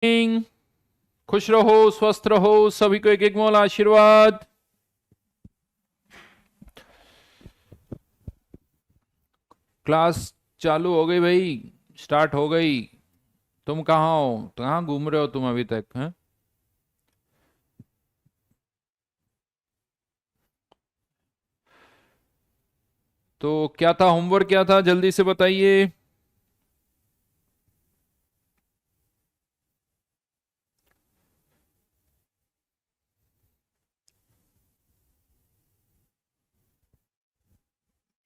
खुश रहो, स्वस्थ रहो, सभी को एक एक मोल आशीर्वाद। क्लास चालू हो गई भाई, स्टार्ट हो गई। तुम कहाँ हो, कहाँ घूम रहे हो तुम अभी तक हैं? तो क्या था होमवर्क, क्या था जल्दी से बताइए।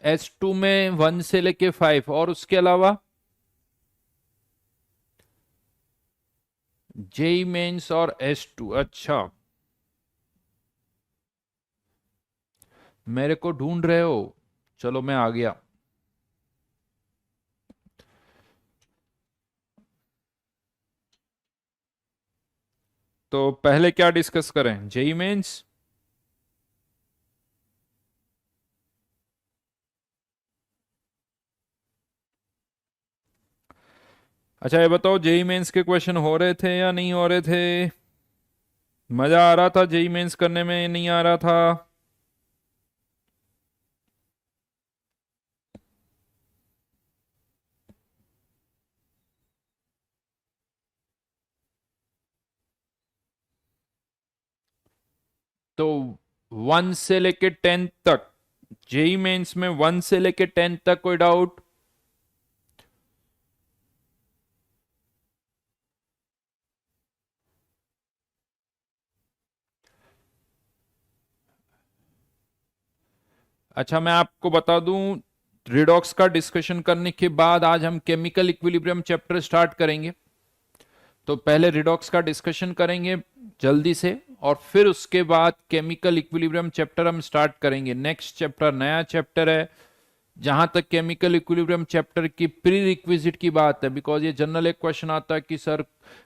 S2 में 1 से लेके 5 और उसके अलावा जेई मेंस और S2। अच्छा, मेरे को ढूंढ रहे हो, चलो मैं आ गया। तो पहले क्या डिस्कस करें, जेई मेंस? अच्छा ये बताओ, जेई मेंस के क्वेश्चन हो रहे थे या नहीं हो रहे थे? मजा आ रहा था जेई मेंस करने में, नहीं आ रहा था? तो 1 से लेके 10 तक, जेई मेंस में 1 से लेके 10 तक कोई डाउट? अच्छा मैं आपको बता दूं, रिडॉक्स का डिस्कशन करने के बाद आज हम केमिकल इक्विलिब्रियम चैप्टर स्टार्ट करेंगे। तो पहले रिडॉक्स का डिस्कशन करेंगे जल्दी से, और फिर उसके बाद केमिकल इक्विलिब्रियम चैप्टर हम स्टार्ट करेंगे। नेक्स्ट चैप्टर नया चैप्टर है। जहां तक केमिकल इक्विलिब्रियम चैप्टर की प्री रिक्विजिट की बात है, बिकॉज ये जनरल एक क्वेश्चन आता है कि सर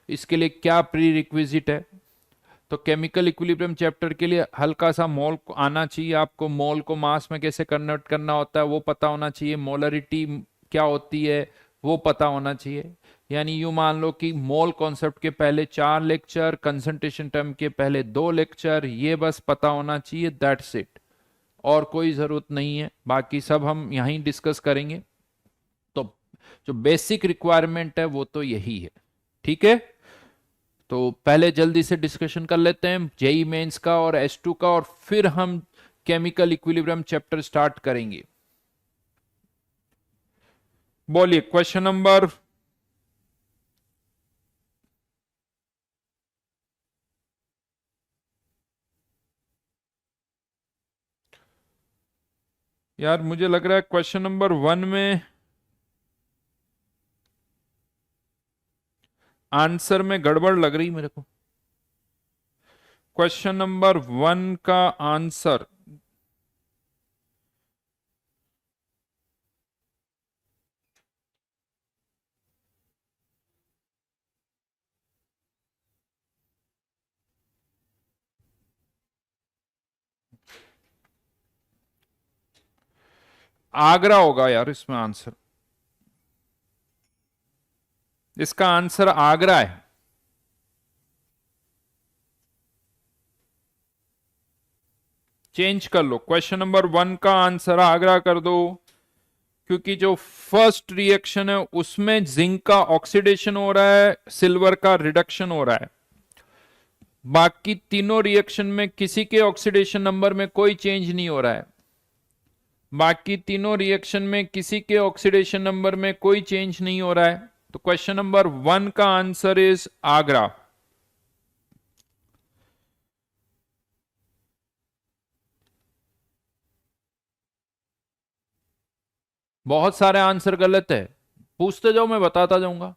इसके लिए क्या प्री रिक्विजिट है, तो केमिकल इक्विलिब्रियम चैप्टर के लिए हल्का सा मोल को आना चाहिए आपको। मोल को मास में कैसे कन्वर्ट करना होता है वो पता होना चाहिए। मोलरिटी क्या होती है वो पता होना चाहिए। यानी यूं मान लो कि मोल कॉन्सेप्ट के पहले 4 लेक्चर, कंसंट्रेशन टर्म के पहले 2 लेक्चर, ये बस पता होना चाहिए, दैट्स इट। और कोई जरूरत नहीं है, बाकी सब हम यहीं डिस्कस करेंगे। तो जो बेसिक रिक्वायरमेंट है वो तो यही है, ठीक है। तो पहले जल्दी से डिस्कशन कर लेते हैं जेई मेंस का और S2 का, और फिर हम केमिकल इक्विलिब्रियम चैप्टर स्टार्ट करेंगे। बोलिए क्वेश्चन नंबर। यार मुझे लग रहा है क्वेश्चन नंबर 1 में आंसर में गड़बड़ लग रही मेरे को। क्वेश्चन नंबर 1 का आंसर, आगरा होगा यार इसमें आंसर। इसका आंसर आगरा है। चेंज कर लो, क्वेश्चन नंबर 1 का आंसर आगरा कर दो। क्योंकि जो फर्स्ट रिएक्शन है उसमें जिंक का ऑक्सीडेशन हो रहा है, सिल्वर का रिडक्शन हो रहा है। बाकी तीनों रिएक्शन में किसी के ऑक्सीडेशन नंबर में कोई चेंज नहीं हो रहा है। बाकी तीनों रिएक्शन में किसी के ऑक्सीडेशन नंबर में कोई चेंज नहीं हो रहा है। तो क्वेश्चन नंबर 1 का आंसर इज आगरा। बहुत सारे आंसर गलत है, पूछते जाओ मैं बताता जाऊंगा।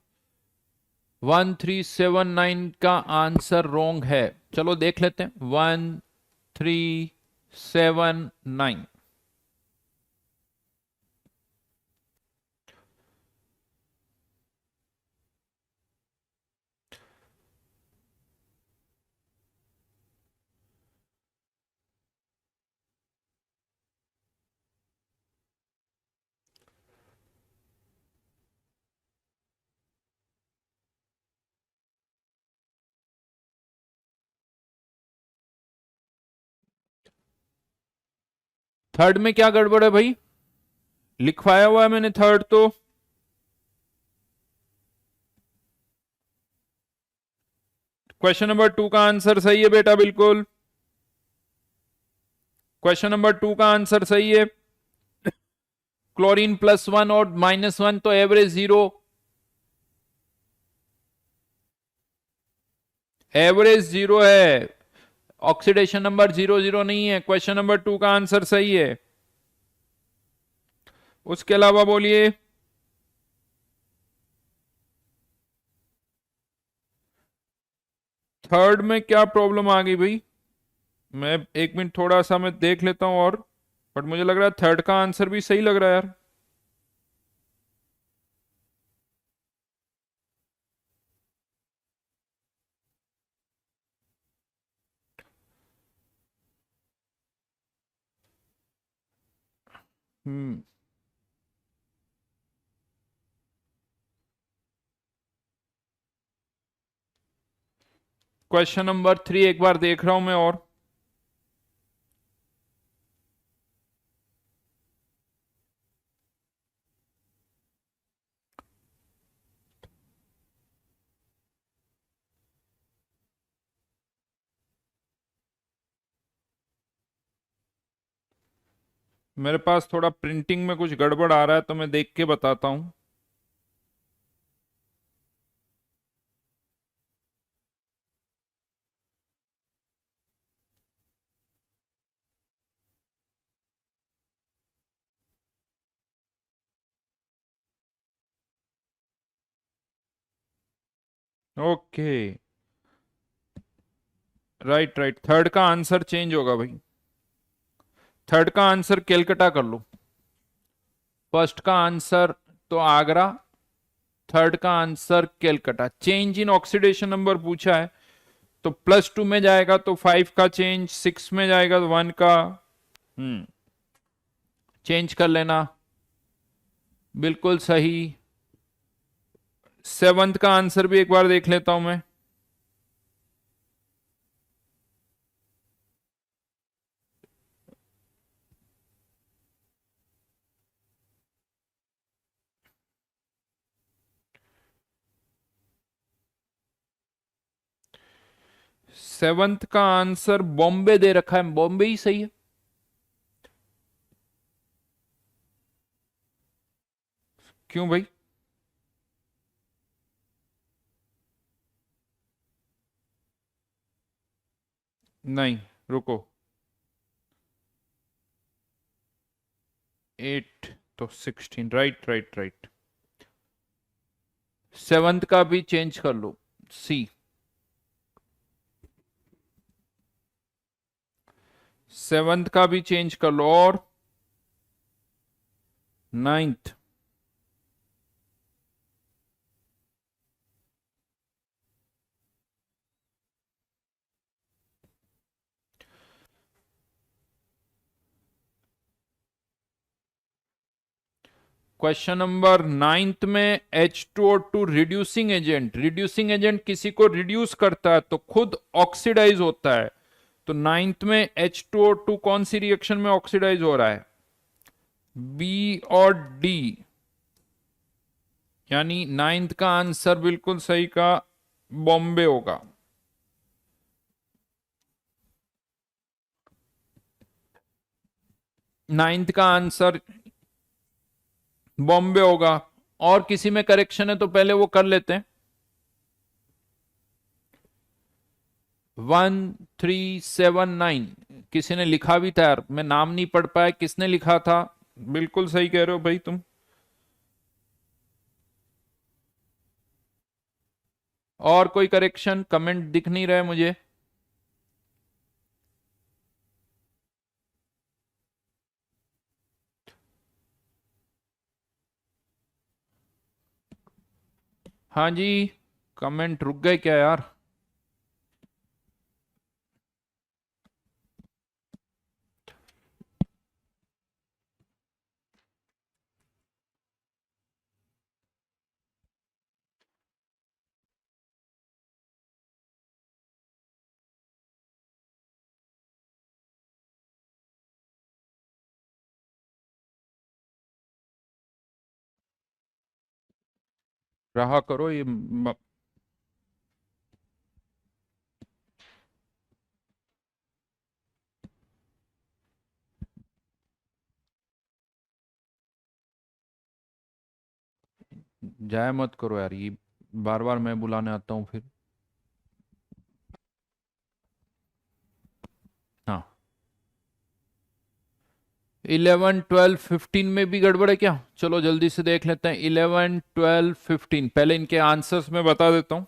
1379 का आंसर रोंग है। चलो देख लेते हैं, 1379। थर्ड में क्या गड़बड़ है भाई? लिखवाया हुआ है मैंने थर्ड तो। क्वेश्चन नंबर 2 का आंसर सही है बेटा, बिल्कुल। क्वेश्चन नंबर 2 का आंसर सही है। क्लोरीन +1 और -1 तो एवरेज 0। एवरेज 0 है, ऑक्सीडेशन नंबर 0 नहीं है। क्वेश्चन नंबर 2 का आंसर सही है। उसके अलावा बोलिए। थर्ड में क्या प्रॉब्लम आ गई भाई? मैं 1 मिनट थोड़ा सा मैं देख लेता हूं और, बट मुझे लग रहा है थर्ड का आंसर भी सही लग रहा है यार। हम्म। क्वेश्चन नंबर 3 एक बार देख रहा हूं मैं और। मेरे पास थोड़ा प्रिंटिंग में कुछ गड़बड़ आ रहा है तो मैं देख के बताता हूं। ओके, राइट राइट, थर्ड का आंसर चेंज होगा भाई। थर्ड का आंसर केलकटा कर लो। फर्स्ट का आंसर तो आगरा, थर्ड का answer Calcutta. Change in oxidation number पूछा है, तो +2 में जाएगा तो 5 का चेंज, 6 में जाएगा तो 1 का। चेंज कर लेना, बिल्कुल सही। सेवंथ का आंसर भी एक बार देख लेता हूं मैं। सेवंथ का आंसर बॉम्बे दे रखा है, बॉम्बे ही सही है। क्यों भाई? नहीं, रुको। 8 तो 16, राइट राइट राइट। सेवंथ का भी चेंज कर लो, सी। सेवंथ का भी चेंज कर लो, और नाइन्थ। क्वेश्चन नंबर 9 में H2O2 reducing agent, reducing agent किसी को रिड्यूस करता है तो खुद ऑक्सीडाइज होता है। तो 9 में H2O2 कौन सी रिएक्शन में ऑक्सीडाइज हो रहा है? बी और डी, यानी 9 का आंसर बिल्कुल सही का बॉम्बे होगा। 9 का आंसर बॉम्बे होगा। और किसी में करेक्शन है तो पहले वो कर लेते हैं। 1379 किसी ने लिखा भी था यार, मैं नाम नहीं पढ़ पाया, किसने लिखा था? बिल्कुल सही कह रहे हो भाई तुम। और कोई करेक्शन कमेंट दिख नहीं रहा है मुझे। हाँ जी, कमेंट रुक गए क्या यार? रहा करो ये जाया मत करो यार, ये बार बार मैं बुलाने आता हूँ फिर। हाँ, 11, 12, 15 में भी गड़बड़ है क्या? चलो जल्दी से देख लेते हैं। 11, 12, 15, पहले इनके आंसर्स में बता देता हूँ।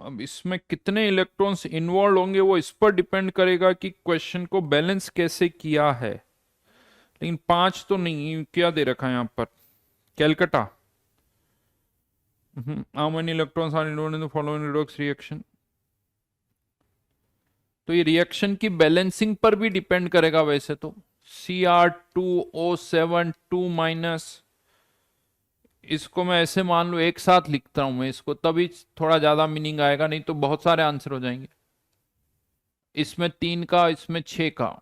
अब इसमें कितने इलेक्ट्रॉन्स इन्वॉल्व होंगे वो इस पर डिपेंड करेगा कि क्वेश्चन को बैलेंस कैसे किया है। लेकिन 5 तो नहीं, क्या दे रखा है यहाँ पर? Calcutta. How many electrons are involved in the following redox reaction. तो ये रिएक्शन की बैलेंसिंग पर भी डिपेंड करेगा वैसे तो। Cr2O7 2 इसको मैं ऐसे मान लो एक साथ लिखता हूं मैं इसको, तभी थोड़ा ज्यादा मीनिंग आएगा, नहीं तो बहुत सारे आंसर हो जाएंगे। इसमें 3 का, इसमें 6 का।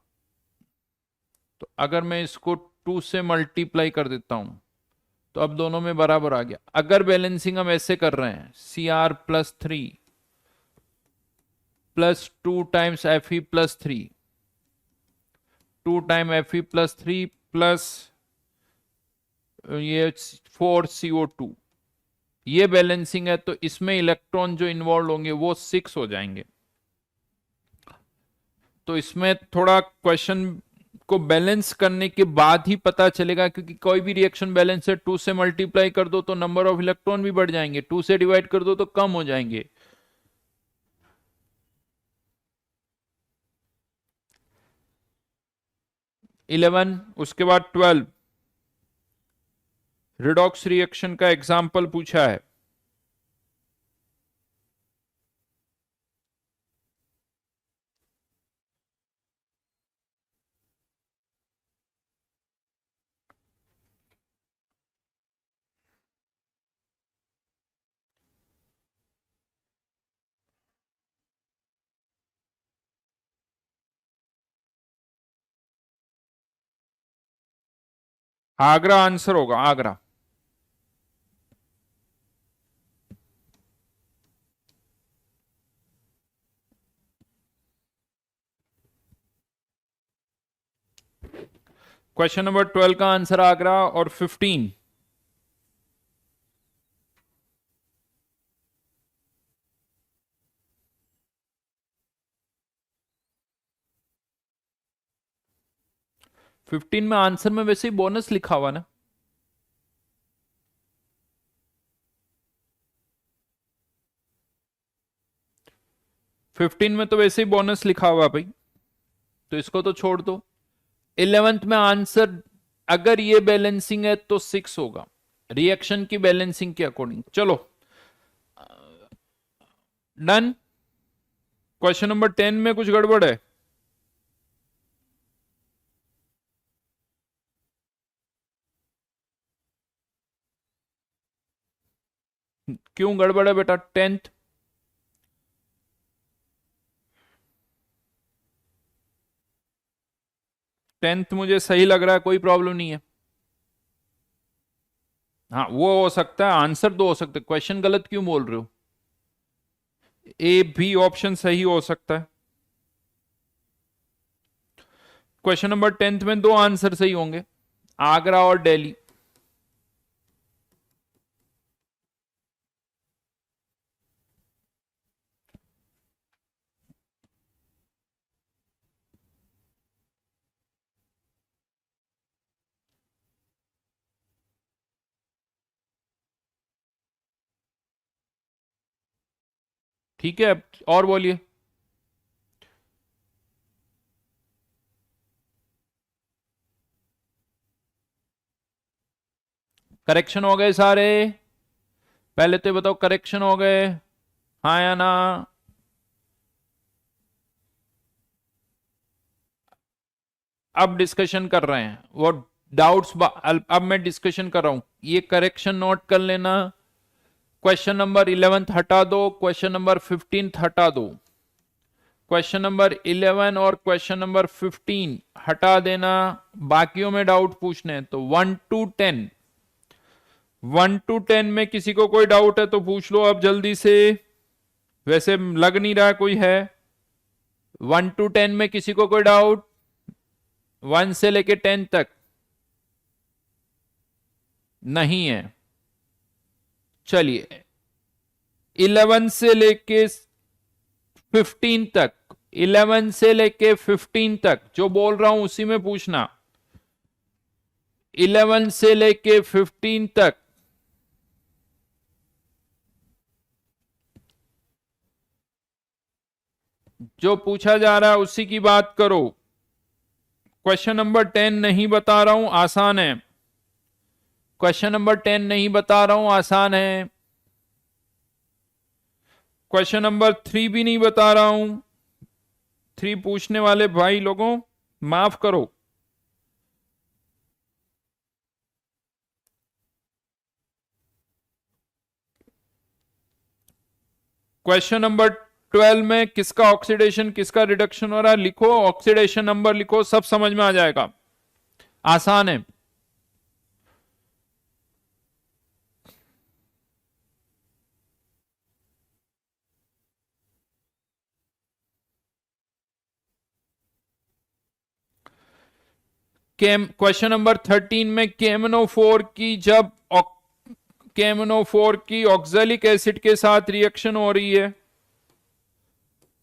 तो अगर मैं इसको 2 से मल्टीप्लाई कर देता हूं तो अब दोनों में बराबर आ गया। अगर बैलेंसिंग हम ऐसे कर रहे हैं, Cr+3 +2 times Fe+3, 2 time Fe+3 plus ये 4CO2, ये बैलेंसिंग है, तो इसमें इलेक्ट्रॉन जो इन्वॉल्व होंगे वो 6 हो जाएंगे। तो इसमें थोड़ा क्वेश्चन को बैलेंस करने के बाद ही पता चलेगा, क्योंकि कोई भी रिएक्शन बैलेंस है 2 से मल्टीप्लाई कर दो तो नंबर ऑफ इलेक्ट्रॉन भी बढ़ जाएंगे, 2 से डिवाइड कर दो तो कम हो जाएंगे। इलेवन, उसके बाद 12, रिडॉक्स रिएक्शन का एग्जाम्पल पूछा है। आगरा आंसर होगा, आगरा। क्वेश्चन नंबर 12 का आंसर आगरा। और 15, 15 में आंसर में वैसे ही बोनस लिखा हुआ ना। 15 में तो वैसे ही बोनस लिखा हुआ भाई, तो इसको तो छोड़ दो। 11th में आंसर अगर ये बैलेंसिंग है तो 6 होगा, रिएक्शन की बैलेंसिंग के अकॉर्डिंग। चलो डन। क्वेश्चन नंबर 10 में कुछ गड़बड़ है? क्यों गड़बड़ है बेटा? 10th, मुझे सही लग रहा है, कोई प्रॉब्लम नहीं है। हाँ वो हो सकता है, आंसर दो हो सकते, क्वेश्चन गलत क्यों बोल रहे हो? ए भी ऑप्शन सही हो सकता है। क्वेश्चन नंबर 10 में दो आंसर सही होंगे, आगरा और दिल्ली। ठीक है, और बोलिए। करेक्शन हो गए सारे? पहले तो बताओ करेक्शन हो गए, हाँ या ना? अब डिस्कशन कर रहे हैं वो डाउट्स, अब मैं डिस्कशन कर रहा हूं, ये करेक्शन नोट कर लेना। क्वेश्चन नंबर 11 हटा दो, क्वेश्चन नंबर 15 हटा दो, क्वेश्चन नंबर 11 और क्वेश्चन नंबर 15 हटा देना, बाकियों में डाउट पूछने हैं तो 1 to 10, 1 to 10 में किसी को कोई डाउट है तो पूछ लो अब जल्दी से, वैसे लग नहीं रहा कोई है। 1 to 10 में किसी को कोई डाउट, 1 से लेके 10 तक नहीं है। चलिए 11 से लेके 15 तक, 11 से लेके 15 तक जो बोल रहा हूं उसी में पूछना। 11 से लेके 15 तक जो पूछा जा रहा है उसी की बात करो। क्वेश्चन नंबर 10 नहीं बता रहा हूं, आसान है। क्वेश्चन नंबर 10 नहीं बता रहा हूं, आसान है। क्वेश्चन नंबर 3 भी नहीं बता रहा हूं। 3 पूछने वाले भाई लोगों माफ करो। क्वेश्चन नंबर 12 में किसका ऑक्सीडेशन किसका रिडक्शन हो रहा है लिखो, ऑक्सीडेशन नंबर लिखो, सब समझ में आ जाएगा, आसान है। क्वेश्चन नंबर 13 में KMnO4 की जब KMnO4 की ऑक्जेलिक एसिड के साथ रिएक्शन हो रही है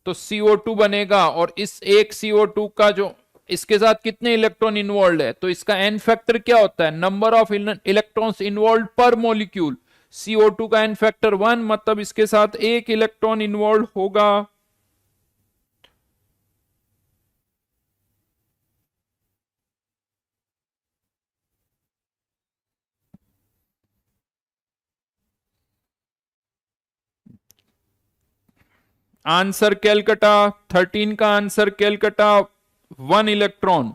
तो CO2 बनेगा, और इस एक CO2 का जो इसके साथ कितने इलेक्ट्रॉन इन्वॉल्व है तो इसका एन फैक्टर क्या होता है, नंबर ऑफ इलेक्ट्रॉन्स इन्वॉल्व पर मॉलिक्यूल। CO2 का एन फैक्टर 1, मतलब इसके साथ एक इलेक्ट्रॉन इन्वॉल्व होगा। आंसर कैलकटा, 13 का आंसर कैलकटा, 1 इलेक्ट्रॉन।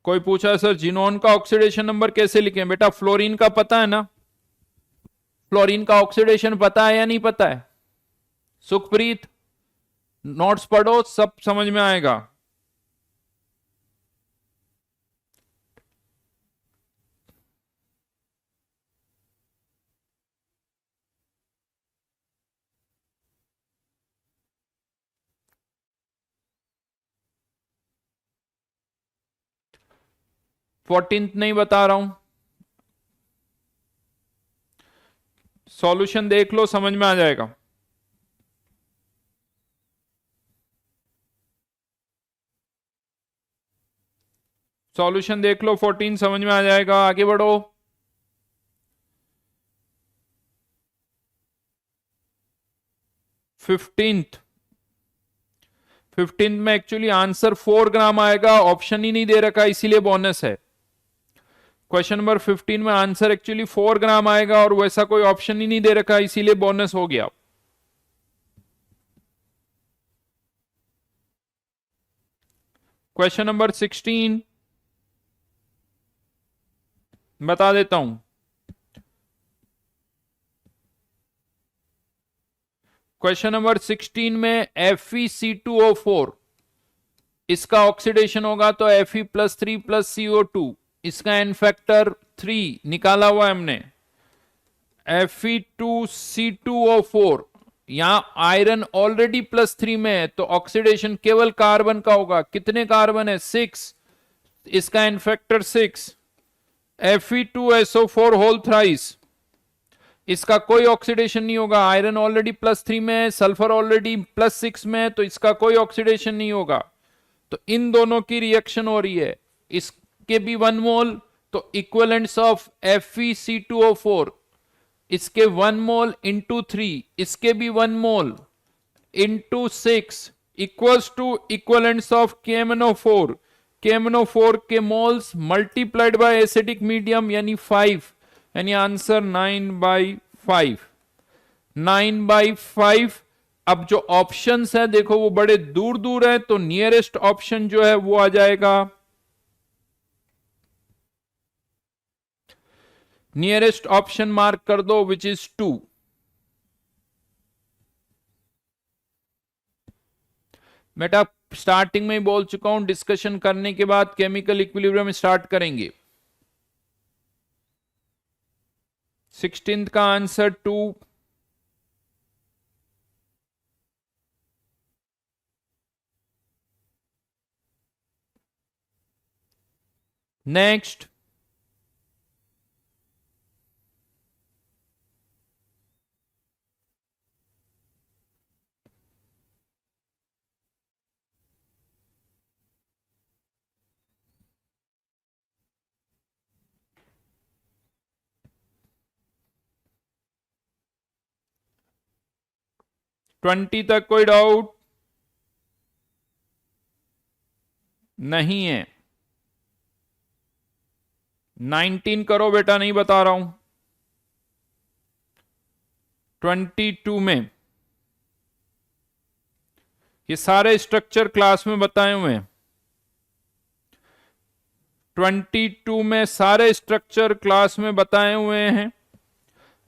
कोई पूछा सर जिनोन का ऑक्सीडेशन नंबर कैसे लिखें, बेटा फ्लोरीन का पता है ना, फ्लोरीन का ऑक्सीडेशन पता है या नहीं पता है? सुखप्रीत नोट्स पढ़ो, सब समझ में आएगा। फोर्टींथ नहीं बता रहा हूं, सॉल्यूशन देख लो समझ में आ जाएगा। सॉल्यूशन देख लो, 14 समझ में आ जाएगा, आगे बढ़ो। फिफ्टींथ में एक्चुअली आंसर 4 ग्राम आएगा, ऑप्शन ही नहीं दे रखा इसीलिए बोनस है। क्वेश्चन नंबर 15 में आंसर एक्चुअली 4 ग्राम आएगा और वैसा कोई ऑप्शन ही नहीं दे रखा इसीलिए बोनस हो गया। क्वेश्चन नंबर 16 बता देता हूं। क्वेश्चन नंबर 16 में FeC2O4 इसका ऑक्सीडेशन होगा तो Fe+3+CO2, इसका एन फैक्टर 3 निकाला हुआ है हमने। Fe2C2O4, यहां आयरन ऑलरेडी +3 में है तो ऑक्सीडेशन केवल कार्बन का होगा। कितने कार्बन है? 6, इसका N factor 6। Fe2SO4 whole thrice, इसका कोई ऑक्सीडेशन नहीं होगा, आयरन ऑलरेडी +3 में है, सल्फर ऑलरेडी +6 में है तो इसका कोई ऑक्सीडेशन नहीं होगा। तो इन दोनों की रिएक्शन हो रही है, इसके भी 1 मोल तो इक्विवेलेंट्स ऑफ FeC2O4, इसके 1 मोल इंटू 3, इसके भी 1 mole into 6 equals to equivalents of KMnO4। KMnO4 के moles multiplied by acidic medium यानी 5, यानी आंसर 9/5। 9/5 अब जो ऑप्शंस है देखो वो बड़े दूर दूर है, तो नियरेस्ट ऑप्शन जो है वो आ जाएगा, नियरेस्ट ऑप्शन मार्क कर दो विच इज 2। बेटा स्टार्टिंग में ही बोल चुका हूं, डिस्कशन करने के बाद केमिकल इक्विलिब्रियम स्टार्ट करेंगे। 16th का आंसर 2। नेक्स्ट, ट्वेंटी तक कोई डाउट नहीं है? 19 करो बेटा, नहीं बता रहा हूं। 22 में ये सारे स्ट्रक्चर क्लास में बताए हुए हैं। 22 में सारे स्ट्रक्चर क्लास में बताए हुए हैं।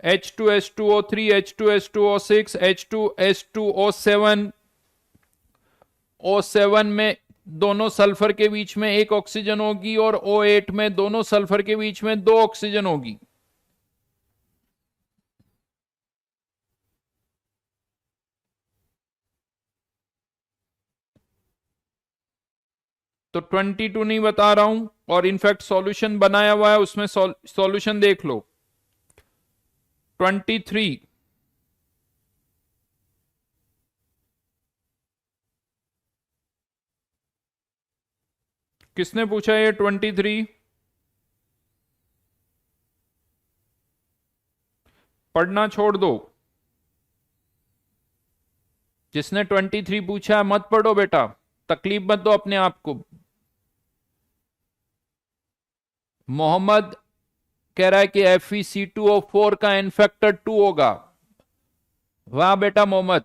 H2S2O3, H2S2O6, H2S2O7। O7 में दोनों सल्फर के बीच में एक ऑक्सीजन होगी, और O8 में दोनों सल्फर के बीच में दो ऑक्सीजन होगी। तो 22 नहीं बता रहा हूं, और इनफैक्ट सॉल्यूशन बनाया हुआ है, उसमें सॉल्यूशन देख लो। 23, किसने पूछा ये 23? पढ़ना छोड़ दो। जिसने 23 पूछा मत पढ़ो बेटा, तकलीफ मत दो अपने आप को। मोहम्मद कह रहा है कि FeC2O4 का एन फैक्टर 2 होगा। वाह बेटा मोहम्मद,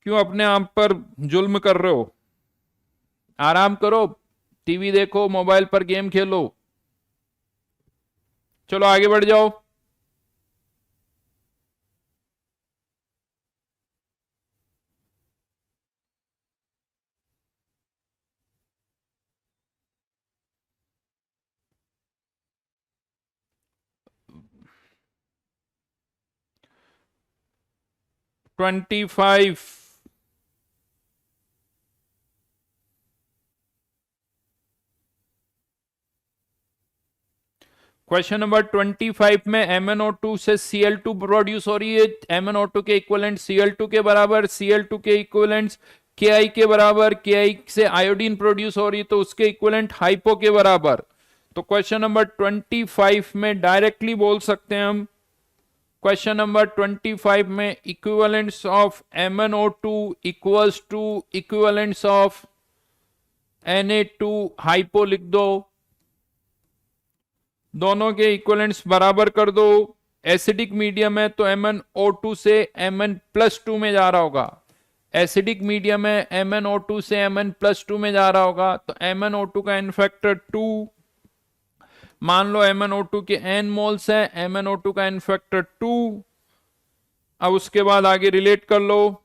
क्यों अपने आप पर जुल्म कर रहे हो? आराम करो, टीवी देखो, मोबाइल पर गेम खेलो। चलो आगे बढ़ जाओ। ट्वेंटी फाइव, क्वेश्चन नंबर 25 में MnO2 से Cl2 प्रोड्यूस हो रही है। MnO2 के इक्विवेलेंट Cl2 के बराबर, Cl2 के इक्विवेलेंट Ki के बराबर, Ki से आयोडीन प्रोड्यूस हो रही है, तो उसके इक्विवेलेंट हाइपो के बराबर। तो क्वेश्चन नंबर 25 में डायरेक्टली बोल सकते हैं हम, क्वेश्चन नंबर 25 में equivalents of MnO2 equals to equivalents of Na2 hypo लिख दो। दोनों के इक्विवेलेंट्स बराबर कर दो। एसिडिक मीडियम है तो MnO2 से Mn+2 में जा रहा होगा। एसिडिक मीडियम है, MnO2 से Mn+2 में जा रहा होगा, तो MnO2 का एन फैक्टर 2। मान लो MnO2 के n मोल्स है, MnO2 का एन फैक्टर 2। अब उसके बाद आगे रिलेट कर लो,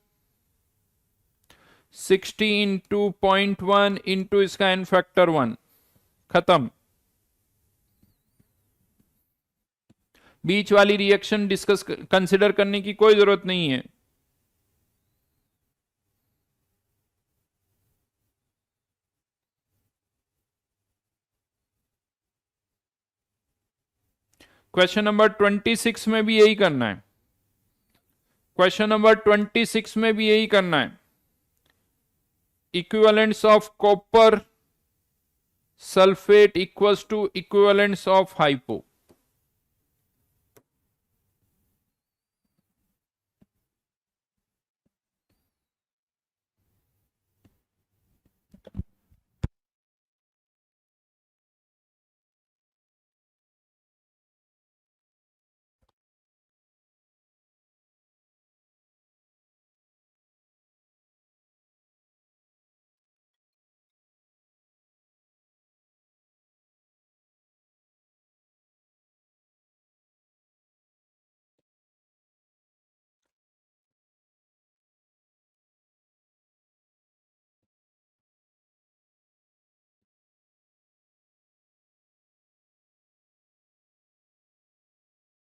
60 इंटू 0.1 इंटू इसका एन फैक्टर 1, खत्म। बीच वाली रिएक्शन डिस्कस कंसिडर करने की कोई जरूरत नहीं है। क्वेश्चन नंबर 26 में भी यही करना है। क्वेश्चन नंबर 26 में भी यही करना है। Equivalents of copper sulphate equals to equivalents of hypo.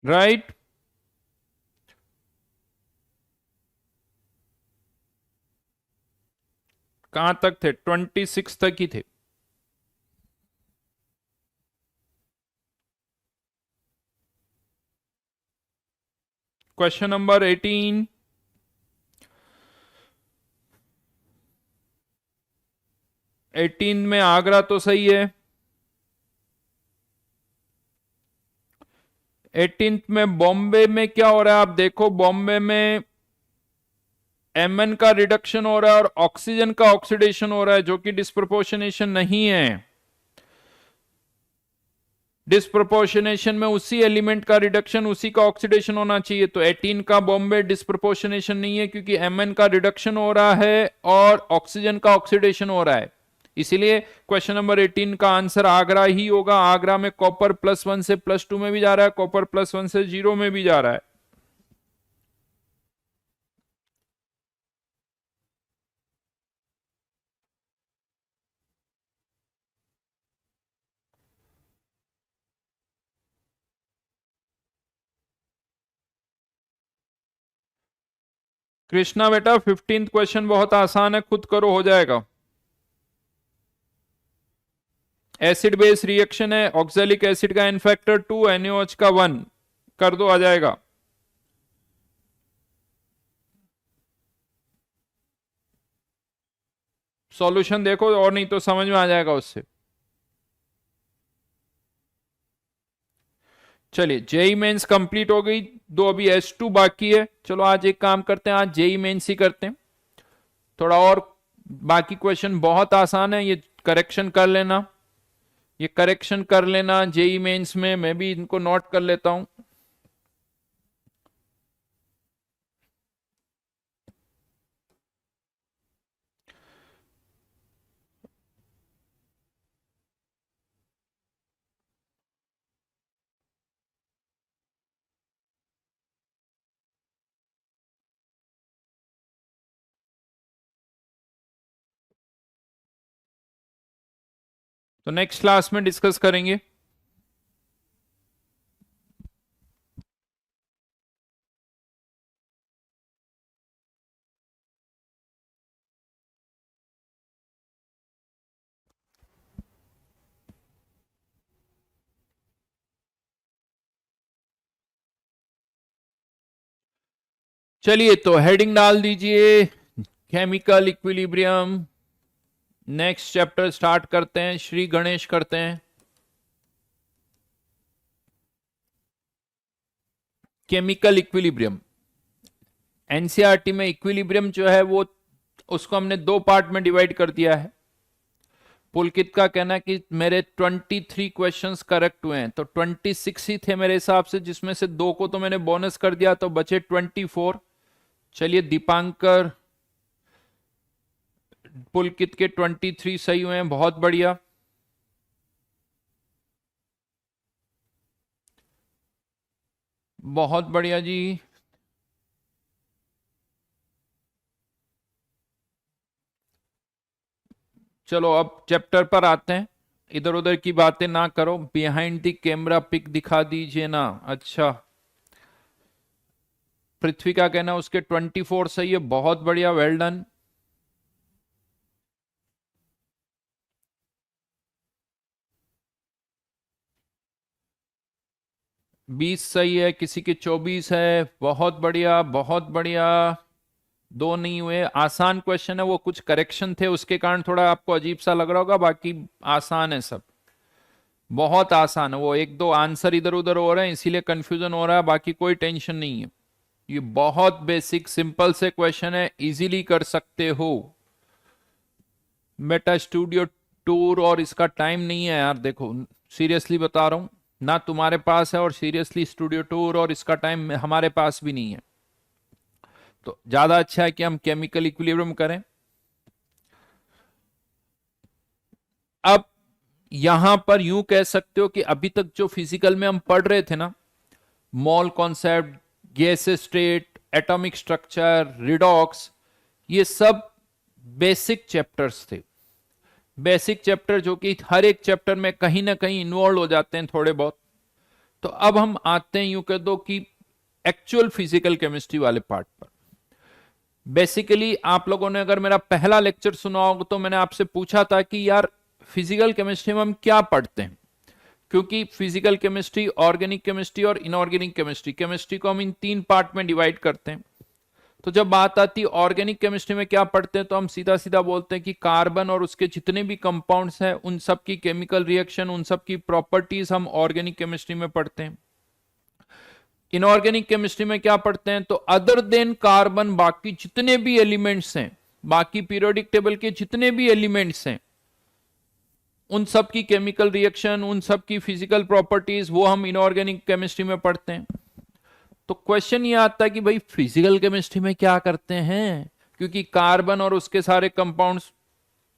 Right. कहां तक थे? 26 तक ही थे। Question number 18। 18 में आगरा तो सही है। 18 में बॉम्बे में क्या हो रहा है? आप देखो, बॉम्बे में Mn का रिडक्शन हो रहा है और ऑक्सीजन का ऑक्सीडेशन हो रहा है, जो कि डिस्प्रोपोर्शनेशन नहीं है। डिस्प्रोपोर्शनेशन में उसी एलिमेंट का रिडक्शन, उसी का ऑक्सीडेशन होना चाहिए। तो 18 का बॉम्बे डिस्प्रोपोर्शनेशन नहीं है, क्योंकि Mn का रिडक्शन हो रहा है और ऑक्सीजन का ऑक्सीडेशन हो रहा है। इसीलिए क्वेश्चन नंबर 18 का आंसर आगरा ही होगा। आगरा में कॉपर +1 से +2 में भी जा रहा है, कॉपर +1 से 0 में भी जा रहा है। कृष्णा बेटा 15th क्वेश्चन बहुत आसान है, खुद करो, हो जाएगा। एसिड बेस रिएक्शन है, ऑक्सैलिक एसिड का एन फैक्टर 2, NaOH का 1, कर दो, आ जाएगा। सॉल्यूशन देखो, और नहीं तो समझ में आ जाएगा उससे। चलिए, जेई मेंस कंप्लीट हो गई, दो अभी S2 बाकी है। चलो आज एक काम करते हैं, आज जेई मेंस ही करते हैं थोड़ा और। बाकी क्वेश्चन बहुत आसान है, ये करेक्शन कर लेना, ये करेक्शन कर लेना जेई मेंस में। मैं भी इनको नोट कर लेता हूं। तो नेक्स्ट क्लास में डिस्कस करेंगे। चलिए, तो हेडिंग डाल दीजिए chemical equilibrium. Next chapter start करते हैं, श्री गणेश करते हैं। केमिकल इक्विलिब्रियम, एनसीईआरटी में इक्विलिब्रियम जो है वो, उसको हमने दो पार्ट में डिवाइड कर दिया है। पुलकित का कहना है कि मेरे 23 क्वेश्चंस करेक्ट हुए हैं, तो 26 ही थे मेरे हिसाब से, जिसमें से दो को तो मैंने बोनस कर दिया, तो बचे 24। चलिए, दीपांकर पुलकित के 23 सही हुए हैं, बहुत बढ़िया। बहुत बढ़िया जी। चलो अब चैप्टर पर आते हैं, इधर उधर की बातें ना करो। बिहाइंड द कैमरा पिक दिखा दीजिए ना। अच्छा, पृथ्वी का कहना उसके 24 सही है, बहुत बढ़िया, वेल डन। 20 सही है, किसी के 24 है, बहुत बढ़िया बहुत बढ़िया। दो नहीं हुए, आसान क्वेश्चन है, वो कुछ करेक्शन थे उसके कारण थोड़ा आपको अजीब सा लग रहा होगा, बाकी आसान है सब, बहुत आसान है। वो एक दो आंसर इधर उधर हो रहे हैं इसीलिए कंफ्यूजन हो रहा है, बाकी कोई टेंशन नहीं है। ये बहुत बेसिक सिंपल से क्वेश्चन है, इजीली कर सकते हो। बेटा स्टूडियो टूर और इसका टाइम नहीं है यार, देखो सीरियसली बता रहा हूं, ना तुम्हारे पास है, और सीरियसली स्टूडियो टूर और इसका टाइम हमारे पास भी नहीं है। तो ज्यादा अच्छा है कि हम केमिकल इक्विलिब्रियम करें। अब यहां पर यूं कह सकते हो कि अभी तक जो फिजिकल में हम पढ़ रहे थे ना, mole concept, gas state, atomic structure, redox, ये सब बेसिक चैप्टर्स थे। बेसिक चैप्टर जो कि हर एक चैप्टर में कहीं ना कहीं इन्वॉल्व हो जाते हैं थोड़े बहुत। तो अब हम आते हैं यूं कह दो कि एक्चुअल फिजिकल केमिस्ट्री वाले पार्ट पर। बेसिकली आप लोगों ने अगर मेरा पहला लेक्चर सुना होगा तो मैंने आपसे पूछा था कि यार फिजिकल केमिस्ट्री में हम क्या पढ़ते हैं, क्योंकि फिजिकल केमिस्ट्री, ऑर्गेनिक केमिस्ट्री और इनऑर्गेनिक केमिस्ट्री, केमिस्ट्री को हम इन 3 पार्ट में डिवाइड करते हैं। तो जब बात आती है ऑर्गेनिक केमिस्ट्री में क्या पढ़ते हैं, तो हम सीधा सीधा बोलते हैं कि कार्बन और उसके जितने भी कंपाउंड्स हैं उन सब की केमिकल रिएक्शन, उन सब की प्रॉपर्टीज हम ऑर्गेनिक केमिस्ट्री में पढ़ते हैं। इनऑर्गेनिक केमिस्ट्री में क्या पढ़ते हैं, तो अदर देन कार्बन बाकी जितने भी एलिमेंट्स हैं, बाकी पीरियोडिक टेबल के जितने भी एलिमेंट्स हैं, उन सब की केमिकल रिएक्शन, उन सब की फिजिकल प्रॉपर्टीज, वो हम इनऑर्गेनिक केमिस्ट्री में पढ़ते हैं। तो क्वेश्चन ये आता है कि भाई फिजिकल केमिस्ट्री में क्या करते हैं, क्योंकि कार्बन और उसके सारे कंपाउंड्स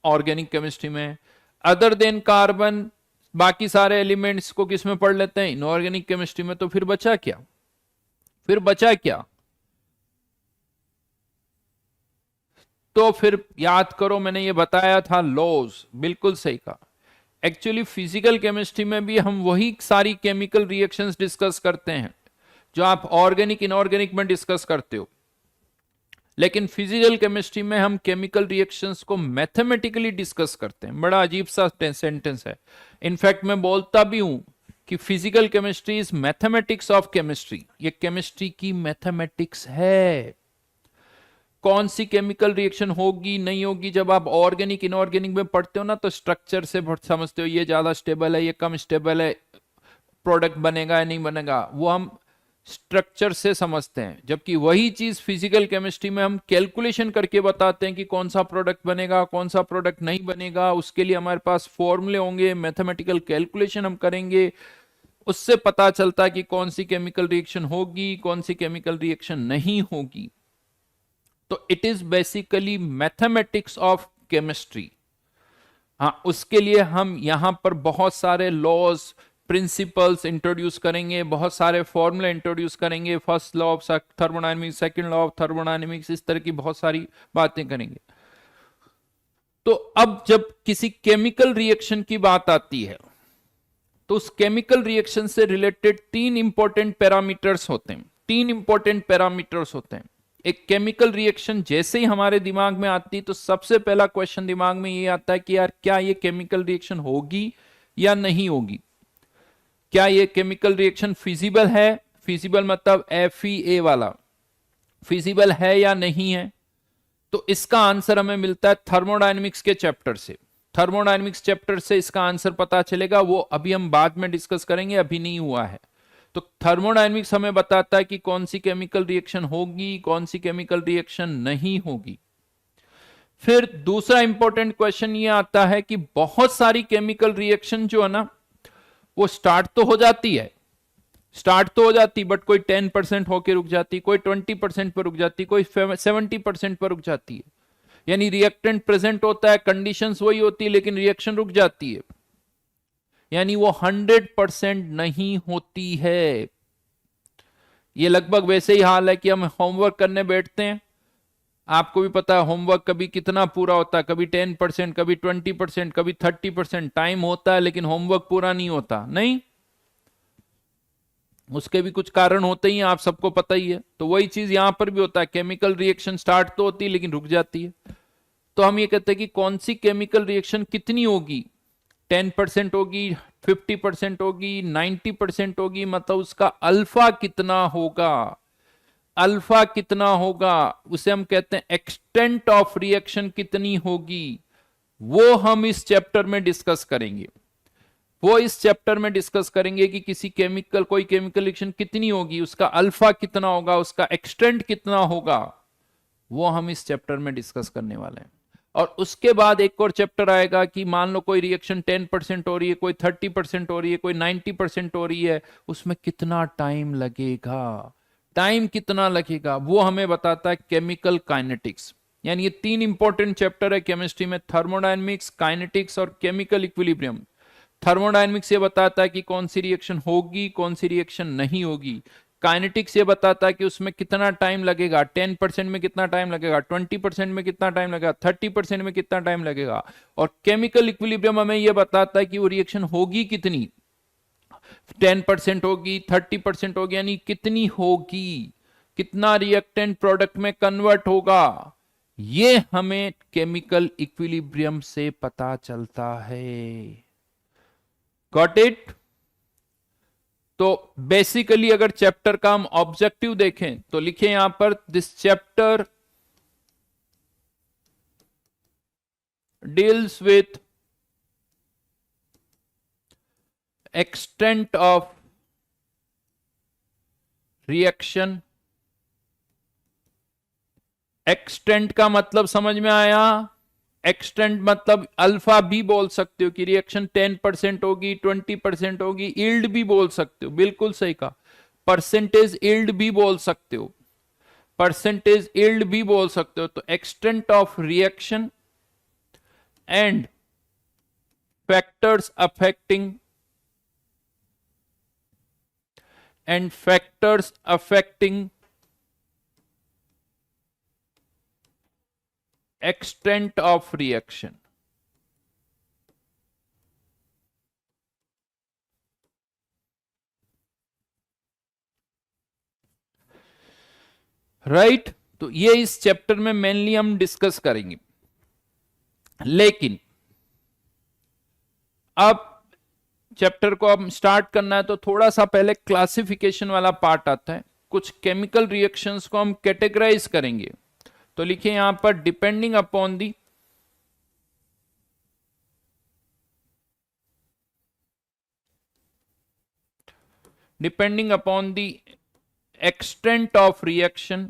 ऑर्गेनिक केमिस्ट्री में, अदर देन कार्बन बाकी सारे एलिमेंट्स को किस में पढ़ लेते हैं, इनऑर्गेनिक केमिस्ट्री में। तो फिर बचा क्या, फिर बचा क्या? तो फिर याद करो, मैंने ये बताया था लॉज, बिल्कुल सही कहा। एक्चुअली फिजिकल केमिस्ट्री में भी हम वही सारी केमिकल रिएक्शंस डिस्कस करते हैं जो आप ऑर्गेनिक इनऑर्गेनिक में डिस्कस करते हो, लेकिन फिजिकल केमिस्ट्री में हम केमिकल रिएक्शंस को मैथमेटिकली डिस्कस करते हैं। बड़ा अजीब सा सेंटेंस है। इनफैक्ट मैं बोलता भी हूं कि physical chemistry is mathematics of chemistry. ये केमिस्ट्री की मैथमेटिक्स है। कौन सी केमिकल रिएक्शन होगी नहीं होगी, जब आप ऑर्गेनिक इनऑर्गेनिक में पढ़ते हो ना, तो स्ट्रक्चर से समझते हो ये ज्यादा स्टेबल है, ये कम स्टेबल है, प्रोडक्ट बनेगा या नहीं बनेगा, वो हम स्ट्रक्चर से समझते हैं। जबकि वही चीज फिजिकल केमिस्ट्री में हम कैलकुलेशन करके बताते हैं कि कौन सा प्रोडक्ट बनेगा, कौन सा प्रोडक्ट नहीं बनेगा। उसके लिए हमारे पास फॉर्मूले होंगे, मैथमेटिकल कैलकुलेशन हम करेंगे, उससे पता चलता है कि कौन सी केमिकल रिएक्शन होगी, कौन सी केमिकल रिएक्शन नहीं होगी। तो it is basically mathematics of chemistry. हाँ, उसके लिए हम यहां पर बहुत सारे लॉज, प्रिंसिपल्स इंट्रोड्यूस करेंगे, बहुत सारे फॉर्मूले इंट्रोड्यूस करेंगे, first law of thermodynamics, second law of thermodynamics, इस तरह की बहुत सारी बातें करेंगे। तो अब जब किसी केमिकल रिएक्शन की बात आती है, तो उस केमिकल रिएक्शन से रिलेटेड 3 इंपॉर्टेंट पैरामीटर्स होते हैं। 3 इंपॉर्टेंट पैरामीटर्स होते हैं। एक केमिकल रिएक्शन जैसे ही हमारे दिमाग में आती है तो सबसे पहला क्वेश्चन दिमाग में ये आता है कि यार क्या ये केमिकल रिएक्शन होगी या नहीं होगी, क्या ये केमिकल रिएक्शन फिजिबल है, फिजिबल मतलब FEA वाला, फिजिबल है या नहीं है। तो इसका आंसर हमें मिलता है थर्मोडायनेमिक्स के चैप्टर से। थर्मोडायनेमिक्स चैप्टर से इसका आंसर पता चलेगा, वो अभी हम बाद में डिस्कस करेंगे, अभी नहीं हुआ है। तो थर्मोडायनेमिक्स हमें बताता है कि कौन सी केमिकल रिएक्शन होगी, कौन सी केमिकल रिएक्शन नहीं होगी। फिर दूसरा इंपॉर्टेंट क्वेश्चन ये आता है कि बहुत सारी केमिकल रिएक्शन जो है ना, वो स्टार्ट तो हो जाती है, स्टार्ट तो हो जाती, बट कोई 10% होके रुक जाती, कोई 20% पर रुक जाती, कोई 70% पर रुक जाती है। यानी रिएक्टेंट प्रेजेंट होता है, कंडीशंस वही होती है, लेकिन रिएक्शन रुक जाती है। यानी वो 100% नहीं होती है। ये लगभग वैसे ही हाल है कि हम होमवर्क करने बैठते हैं, आपको भी पता है होमवर्क कभी कितना पूरा होता है, कभी 10%, कभी 20%, कभी 30%। टाइम होता है लेकिन होमवर्क पूरा नहीं होता, नहीं, उसके भी कुछ कारण होते ही हैं, आप सबको पता ही है। तो वही चीज यहां पर भी होता है, केमिकल रिएक्शन स्टार्ट तो होती है लेकिन रुक जाती है। तो हम ये कहते हैं कि कौन सी केमिकल रिएक्शन कितनी होगी, 10% होगी, 50% होगी, 90% होगी, मतलब उसका अल्फा कितना होगा, अल्फा कितना होगा, उसे हम कहते हैं एक्सटेंट ऑफ रिएक्शन कितनी होगी, वो हम इस चैप्टर में डिस्कस करेंगे। वो इस चैप्टर में डिस्कस करेंगे कि किसी केमिकल, कोई केमिकल रिएक्शन कितनी होगी, उसका अल्फा कितना होगा, उसका एक्सटेंट कितना होगा, वो हम इस चैप्टर में डिस्कस करने वाले हैं। और उसके बाद एक और चैप्टर आएगा कि मान लो कोई रिएक्शन 10% हो रही है, कोई 30% हो रही है, कोई 90% हो रही है, उसमें कितना टाइम लगेगा, टाइम कितना लगेगा, वो हमें बताता है केमिकल काइनेटिक्स। यानी ये 3 इंपॉर्टेंट चैप्टर है केमिस्ट्री में, थर्मोडायनेमिक्स, काइनेटिक्स और केमिकल इक्विलिब्रियम। थर्मोडायनेमिक्स ये बताता है कि कौन सी रिएक्शन होगी, कौन सी रिएक्शन नहीं होगी। काइनेटिक्स ये बताता है कि उसमें कितना टाइम लगेगा, 10% में कितना टाइम लगेगा, 20% में कितना टाइम लगेगा, 30% में कितना टाइम लगेगा। और केमिकल इक्विलिब्रियम हमें ये बताता है कि वो रिएक्शन होगी कितनी, 10% होगी, 30% होगी, यानी कितनी होगी, कितना रिएक्टेंट प्रोडक्ट में कन्वर्ट होगा, ये हमें केमिकल इक्विलिब्रियम से पता चलता है। Got it? तो बेसिकली अगर चैप्टर का हम ऑब्जेक्टिव देखें तो लिखे यहां पर, this chapter deals with extent of reaction. Extent का मतलब समझ में आया? एक्सटेंट मतलब अल्फा भी बोल सकते हो कि रिएक्शन 10% होगी, 20% होगी, यील्ड भी बोल सकते हो, बिल्कुल सही कहा। परसेंटेज यील्ड भी बोल सकते हो, परसेंटेज यील्ड भी बोल सकते हो। तो extent of reaction and factors affecting extent of reaction। Right तो ये इस चैप्टर में मेनली हम डिस्कस करेंगे। लेकिन अब चैप्टर को अब स्टार्ट करना है तो थोड़ा सा पहले क्लासिफिकेशन वाला पार्ट आता है। कुछ केमिकल रिएक्शंस को हम कैटेगराइज करेंगे। तो लिखिए यहां पर, depending upon the extent of reaction,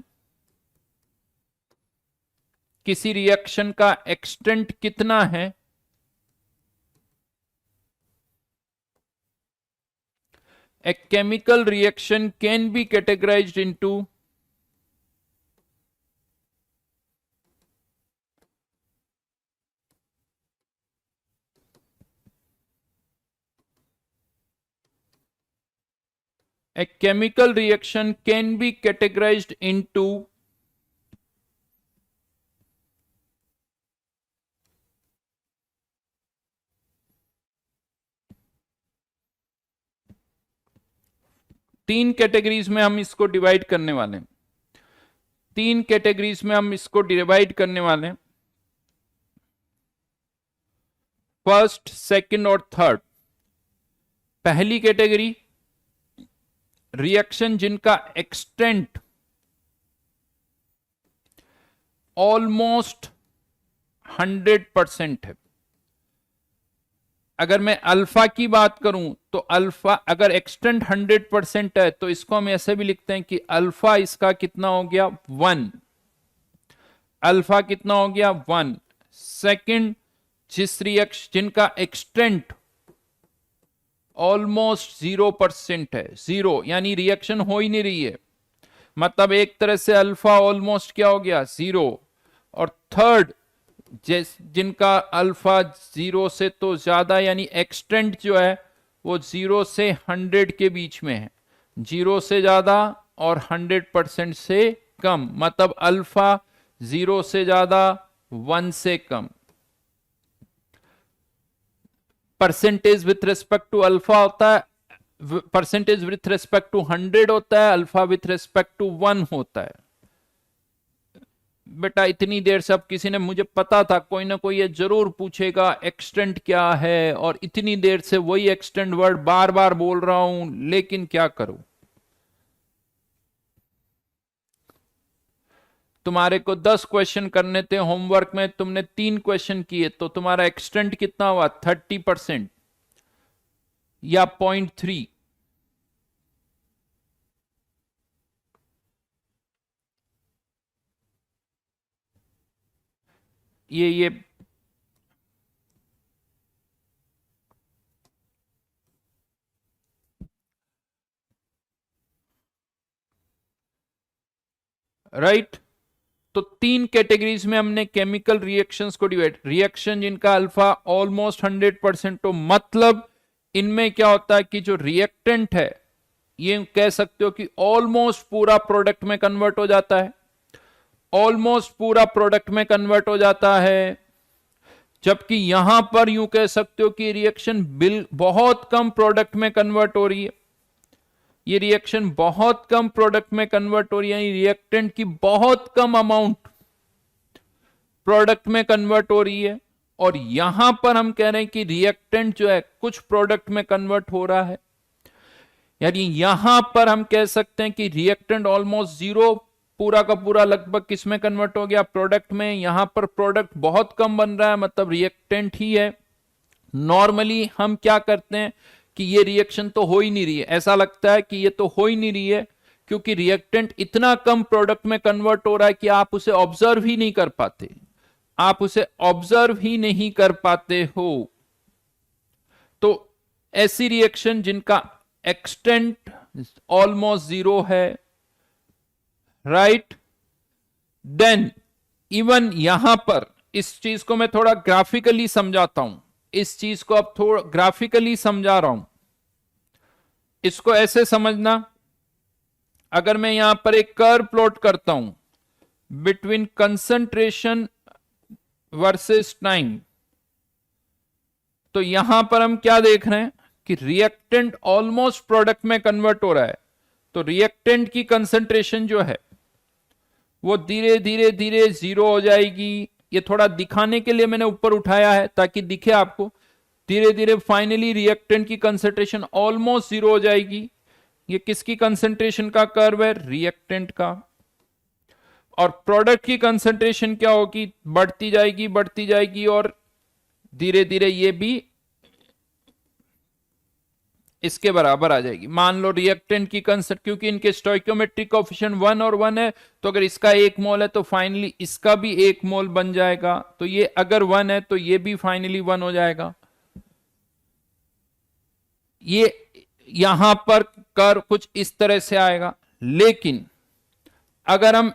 किसी रिएक्शन का एक्सटेंट कितना है, a chemical reaction can be categorized into तीन कैटेगरीज में हम इसको डिवाइड करने वाले हैं। तीन कैटेगरीज में हम इसको डिवाइड करने वाले हैं, फर्स्ट, सेकंड और थर्ड। पहली कैटेगरी, रिएक्शन जिनका एक्सटेंट ऑलमोस्ट 100% है। अगर मैं अल्फा की बात करूं तो अल्फा अगर एक्सटेंट 100% है तो इसको हम ऐसे भी लिखते हैं कि अल्फा इसका कितना हो गया, 1। अल्फा कितना हो गया, 1। सेकंड, जिनका एक्सटेंट ऑलमोस्ट 0% है, 0 यानी रिएक्शन हो ही नहीं रही है, मतलब एक तरह से अल्फा ऑलमोस्ट क्या हो गया, 0। और थर्ड, जिनका अल्फा 0 से तो ज्यादा, यानी एक्सटेंट जो है वो 0 से 100 के बीच में है, 0 से ज्यादा और 100% से कम, मतलब अल्फा 0 से ज्यादा 1 से कम। Percentage with respect to alpha होता है, परसेंटेज विथ रिस्पेक्ट टू 100 होता है, अल्फा विथ रिस्पेक्ट टू 1 होता है। बेटा इतनी देर से, अब किसी ने, मुझे पता था कोई ना कोई ये जरूर पूछेगा एक्सटेंट क्या है, और इतनी देर से वही एक्सटेंट वर्ड बार बार बोल रहा हूं, लेकिन क्या करूं। तुम्हारे को 10 क्वेश्चन करने थे होमवर्क में, तुमने 3 क्वेश्चन किए, तो तुम्हारा एक्सटेंट कितना हुआ, 30% या 0.3। ये राइट। तो 3 कैटेगरीज में हमने केमिकल रिएक्शंस को डिवाइड, रिएक्शन जिनका अल्फा ऑलमोस्ट 100% हो, मतलब इनमें क्या होता है कि जो रिएक्टेंट है ये कह सकते हो कि ऑलमोस्ट पूरा प्रोडक्ट में कन्वर्ट हो जाता है, ऑलमोस्ट पूरा प्रोडक्ट में कन्वर्ट हो जाता है, जबकि यहां पर यूं कह सकते हो कि रिएक्शन बिल बहुत कम प्रोडक्ट में कन्वर्ट हो रही है, ये रिएक्शन बहुत कम प्रोडक्ट में कन्वर्ट हो रही है, रिएक्टेंट की बहुत कम अमाउंट प्रोडक्ट में कन्वर्ट हो रही है। और यहां पर हम कह रहे हैं कि रिएक्टेंट जो है कुछ प्रोडक्ट में कन्वर्ट हो रहा है, यानी यहां पर हम कह सकते हैं कि रिएक्टेंट ऑलमोस्ट जीरो, पूरा का पूरा लगभग किसमें कन्वर्ट हो गया, प्रोडक्ट में। यहां पर प्रोडक्ट बहुत कम बन रहा है, मतलब रिएक्टेंट ही है। नॉर्मली हम क्या करते हैं कि ये रिएक्शन तो हो ही नहीं रही है, ऐसा लगता है कि ये तो हो ही नहीं रही है, क्योंकि रिएक्टेंट इतना कम प्रोडक्ट में कन्वर्ट हो रहा है कि आप उसे ऑब्जर्व ही नहीं कर पाते, आप उसे ऑब्जर्व ही नहीं कर पाते हो। तो ऐसी रिएक्शन जिनका एक्सटेंट ऑलमोस्ट जीरो है, राइट, देन इवन यहां पर इस चीज को मैं थोड़ा ग्राफिकली समझाता हूं, इस चीज को अब थोड़ा ग्राफिकली समझा रहा हूं। इसको ऐसे समझना, अगर मैं यहां पर एक कर्व प्लॉट करता हूं बिटवीन कंसंट्रेशन वर्सेस टाइम, तो यहां पर हम क्या देख रहे हैं कि रिएक्टेंट ऑलमोस्ट प्रोडक्ट में कन्वर्ट हो रहा है। तो रिएक्टेंट की कंसंट्रेशन जो है वो धीरे धीरे धीरे जीरो हो जाएगी। ये थोड़ा दिखाने के लिए मैंने ऊपर उठाया है ताकि दिखे आपको। धीरे धीरे फाइनली रिएक्टेंट की कंसंट्रेशन ऑलमोस्ट जीरो हो जाएगी। ये किसकी कंसंट्रेशन का कर्व है, रिएक्टेंट का। और प्रोडक्ट की कंसंट्रेशन क्या होगी, बढ़ती जाएगी और धीरे धीरे ये भी इसके बराबर आ जाएगी। मान लो रिएक्टेंट की कंसंट्रेशन, क्योंकि इनके स्टोइकियोमेट्रिक कोएफिशिएंट 1 और 1 है, तो अगर इसका 1 मोल है तो फाइनली इसका भी 1 मोल बन जाएगा। तो ये अगर 1 है तो ये भी फाइनली 1 हो जाएगा। ये यहां पर कर्व कुछ इस तरह से आएगा। लेकिन अगर हम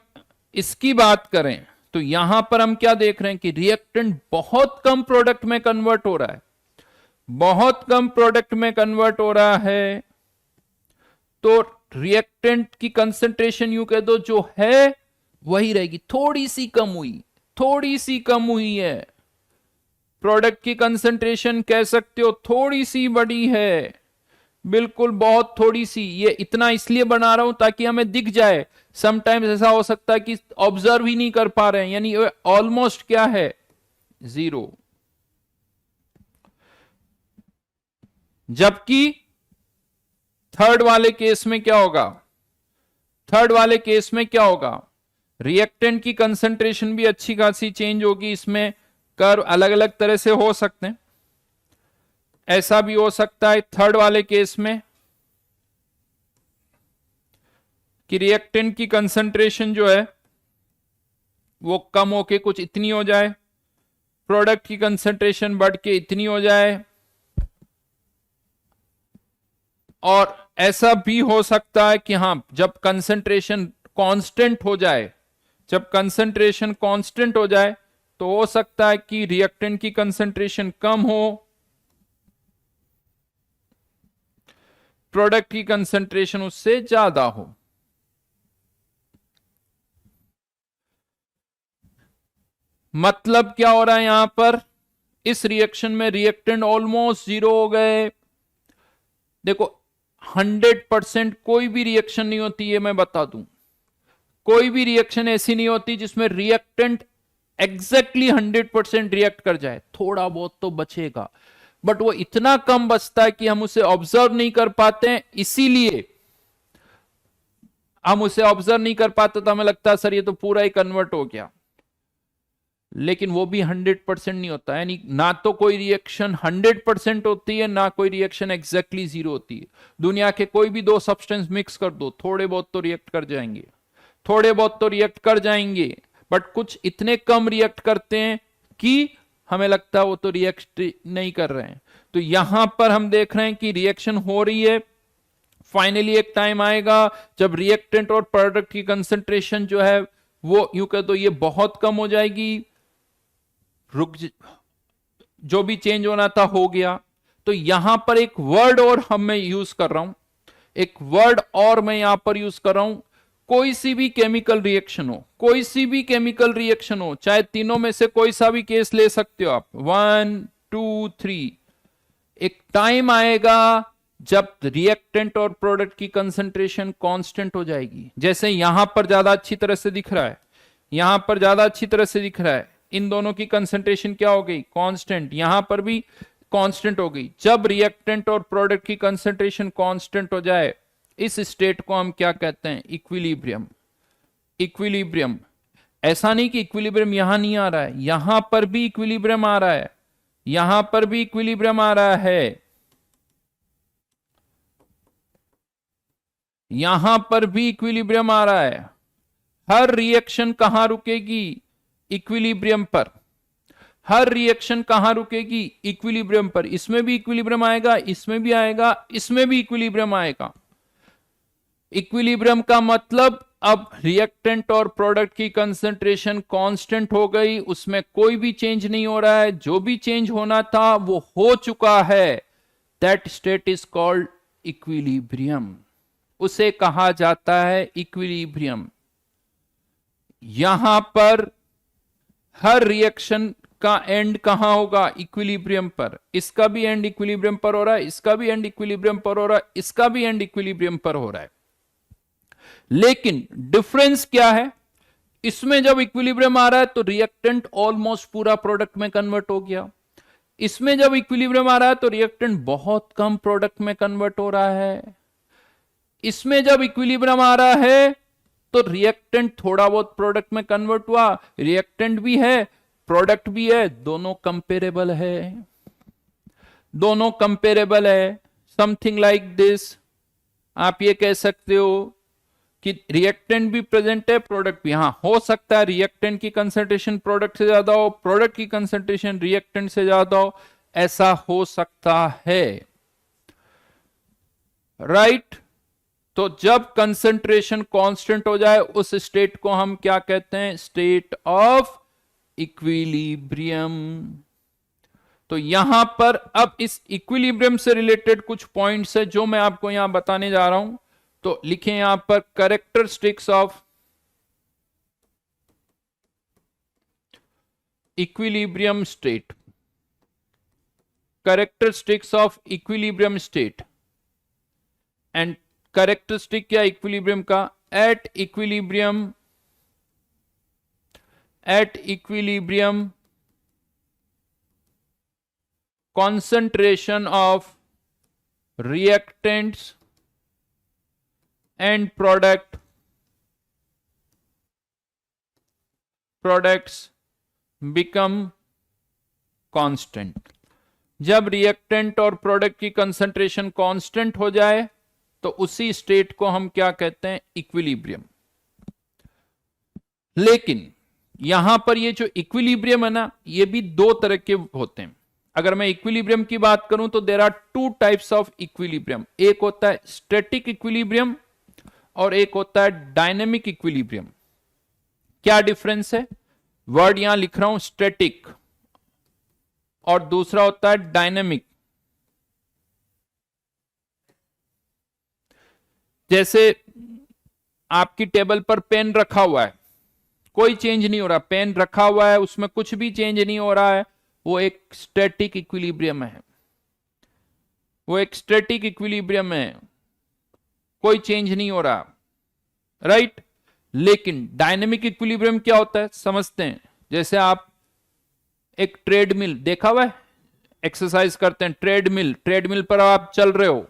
इसकी बात करें तो यहां पर हम क्या देख रहे हैं कि रिएक्टेंट बहुत कम प्रोडक्ट में कन्वर्ट हो रहा है, बहुत कम प्रोडक्ट में कन्वर्ट हो रहा है। तो रिएक्टेंट की कंसंट्रेशन यूं कह दो जो है वही रहेगी, थोड़ी सी कम हुई है। प्रोडक्ट की कंसंट्रेशन कह सकते हो थोड़ी सी बढ़ी है, बिल्कुल बहुत थोड़ी सी। ये इतना इसलिए बना रहा हूं ताकि हमें दिख जाए। समटाइम्स ऐसा हो सकता है कि ऑब्जर्व ही नहीं कर पा रहे हैं, यानी ऑलमोस्ट क्या है, जीरो। जबकि थर्ड वाले केस में क्या होगा, रिएक्टेंट की कंसंट्रेशन भी अच्छी खासी चेंज होगी। इसमें कर्व अलग अलग तरह से हो सकते हैं। ऐसा भी हो सकता है थर्ड वाले केस में कि रिएक्टेंट की कंसंट्रेशन जो है वो कम होके कुछ इतनी हो जाए, प्रोडक्ट की कंसंट्रेशन बढ़ के इतनी हो जाए। और ऐसा भी हो सकता है कि हां, जब कंसंट्रेशन कांस्टेंट हो जाए, तो हो सकता है कि रिएक्टेंट की कंसंट्रेशन कम हो, प्रोडक्ट की कंसंट्रेशन उससे ज्यादा हो। मतलब क्या हो रहा है यहां पर, इस रिएक्शन में रिएक्टेंट ऑलमोस्ट जीरो हो गए। देखो 100% कोई भी रिएक्शन नहीं होती है, मैं बता दूं, कोई भी रिएक्शन ऐसी नहीं होती जिसमें रिएक्टेंट एग्जैक्टली 100% रिएक्ट कर जाए। थोड़ा बहुत तो बचेगा, बट वो इतना कम बचता है कि हम उसे ऑब्जर्व नहीं कर पाते हैं। इसीलिए हम उसे ऑब्जर्व नहीं कर पाते तो हमें लगता है सर ये तो पूरा ही कन्वर्ट हो गया, लेकिन वो भी 100% नहीं होता। यानी ना तो कोई रिएक्शन 100% होती है, ना कोई रिएक्शन एग्जैक्टली जीरो होती है। दुनिया के कोई भी दो सब्सटेंस मिक्स कर दो, थोड़े बहुत तो रिएक्ट कर जाएंगे, बट कुछ इतने कम रिएक्ट करते हैं कि हमें लगता है वो तो रिएक्ट नहीं कर रहे हैं। तो यहां पर हम देख रहे हैं कि रिएक्शन हो रही है। फाइनली एक टाइम आएगा जब रिएक्टेंट और प्रोडक्ट की कंसंट्रेशन जो है वो यूं कह दो ये बहुत कम हो जाएगी, जो भी चेंज होना था हो गया। तो यहां पर एक वर्ड और मैं यूज कर रहा हूं, कोई सी भी केमिकल रिएक्शन हो, कोई सी भी केमिकल रिएक्शन हो, चाहे तीनों में से कोई सा भी केस ले सकते हो आप, 1 2 3, एक टाइम आएगा जब रिएक्टेंट और प्रोडक्ट की कंसंट्रेशन कांस्टेंट हो जाएगी। जैसे यहां पर ज्यादा अच्छी तरह से दिख रहा है, यहां पर ज्यादा अच्छी तरह से दिख रहा है, इन दोनों की कंसंट्रेशन क्या हो गई, कांस्टेंट, यहां पर भी कांस्टेंट हो गई। जब रिएक्टेंट और प्रोडक्ट की कंसंट्रेशन कांस्टेंट हो जाए, इस स्टेट को हम क्या कहते हैं, इक्विलिब्रियम। इक्विलिब्रियम, ऐसा नहीं कि इक्विलिब्रियम यहां नहीं आ रहा है, यहां पर भी इक्विलिब्रियम आ रहा है, यहां पर भी इक्विलिब्रियम आ रहा है, यहां पर भी इक्विलिब्रियम आ रहा है। हर रिएक्शन कहां रुकेगी, इक्विलिब्रियम पर। हर रिएक्शन कहां रुकेगी, इक्विलिब्रियम पर। इसमें भी इक्विलिब्रियम आएगा, इसमें भी आएगा, इसमें भी इक्विलिब्रियम आएगा। इक्विलिब्रियम का मतलब अब रिएक्टेंट और प्रोडक्ट की कंसंट्रेशन कांस्टेंट हो गई, उसमें कोई भी चेंज नहीं हो रहा है, जो भी चेंज होना था वो हो चुका है। That state is called equilibrium, उसे कहा जाता है इक्विलिब्रियम। यहां पर हर रिएक्शन का एंड कहां होगा, इक्विलिब्रियम पर। इसका भी एंड इक्विलिब्रियम पर हो रहा है, इसका भी एंड इक्विलिब्रियम पर हो रहा है, इसका भी एंड इक्विलिब्रियम पर हो रहा है। लेकिन डिफरेंस क्या है, इसमें जब इक्विलिब्रियम आ रहा है तो रिएक्टेंट ऑलमोस्ट पूरा प्रोडक्ट में कन्वर्ट हो गया। इसमें जब इक्विलिब्रियम आ रहा है तो रिएक्टेंट बहुत कम प्रोडक्ट में कन्वर्ट हो रहा है। इसमें जब इक्विलिब्रियम आ रहा है तो रिएक्टेंट थोड़ा बहुत प्रोडक्ट में कन्वर्ट हुआ, रिएक्टेंट भी है प्रोडक्ट भी है, दोनों कंपेरेबल है, दोनों कंपेरेबल है। समथिंग लाइक दिस, आप ये कह सकते हो कि रिएक्टेंट भी प्रेजेंट है, प्रोडक्ट भी। हाँ, हो सकता है रिएक्टेंट की कंसंट्रेशन प्रोडक्ट से ज्यादा हो, प्रोडक्ट की कंसंट्रेशन रिएक्टेंट से ज्यादा हो, ऐसा हो सकता है, राइट। तो जब कंसंट्रेशन कांस्टेंट हो जाए उस स्टेट को हम क्या कहते हैं, स्टेट ऑफ इक्विलिब्रियम। तो यहां पर अब इस इक्विलिब्रियम से रिलेटेड कुछ पॉइंट्स है जो मैं आपको यहां बताने जा रहा हूं। तो लिखें यहां पर characteristics of equilibrium state, characteristics of equilibrium state. And characteristic क्या इक्विलिब्रियम का, at equilibrium concentration of reactants and products become constant। जब रिएक्टेंट और प्रोडक्ट की कंसंट्रेशन कांस्टेंट हो जाए तो उसी स्टेट को हम क्या कहते हैं, इक्विलिब्रियम। लेकिन यहां पर ये जो इक्विलिब्रियम है ना, ये भी दो तरह के होते हैं। अगर मैं इक्विलिब्रियम की बात करूं तो there are two types of equilibrium. एक होता है स्टैटिक इक्विलिब्रियम और एक होता है डायनेमिक इक्विलिब्रियम। क्या डिफरेंस है, वर्ड यहां लिख रहा हूं स्टैटिक, और दूसरा होता है डायनेमिक। जैसे आपकी टेबल पर पेन रखा हुआ है, कोई चेंज नहीं हो रहा, पेन रखा हुआ है उसमें कुछ भी चेंज नहीं हो रहा है, वो एक स्टैटिक इक्विलिब्रियम है, वो एक स्टैटिक इक्विलिब्रियम है, कोई चेंज नहीं हो रहा, राइट। लेकिन डायनेमिक इक्विलिब्रियम क्या होता है समझते हैं। जैसे आप एक ट्रेडमिल देखा हुआ है, एक्सरसाइज करते हैं, ट्रेडमिल पर आप चल रहे हो,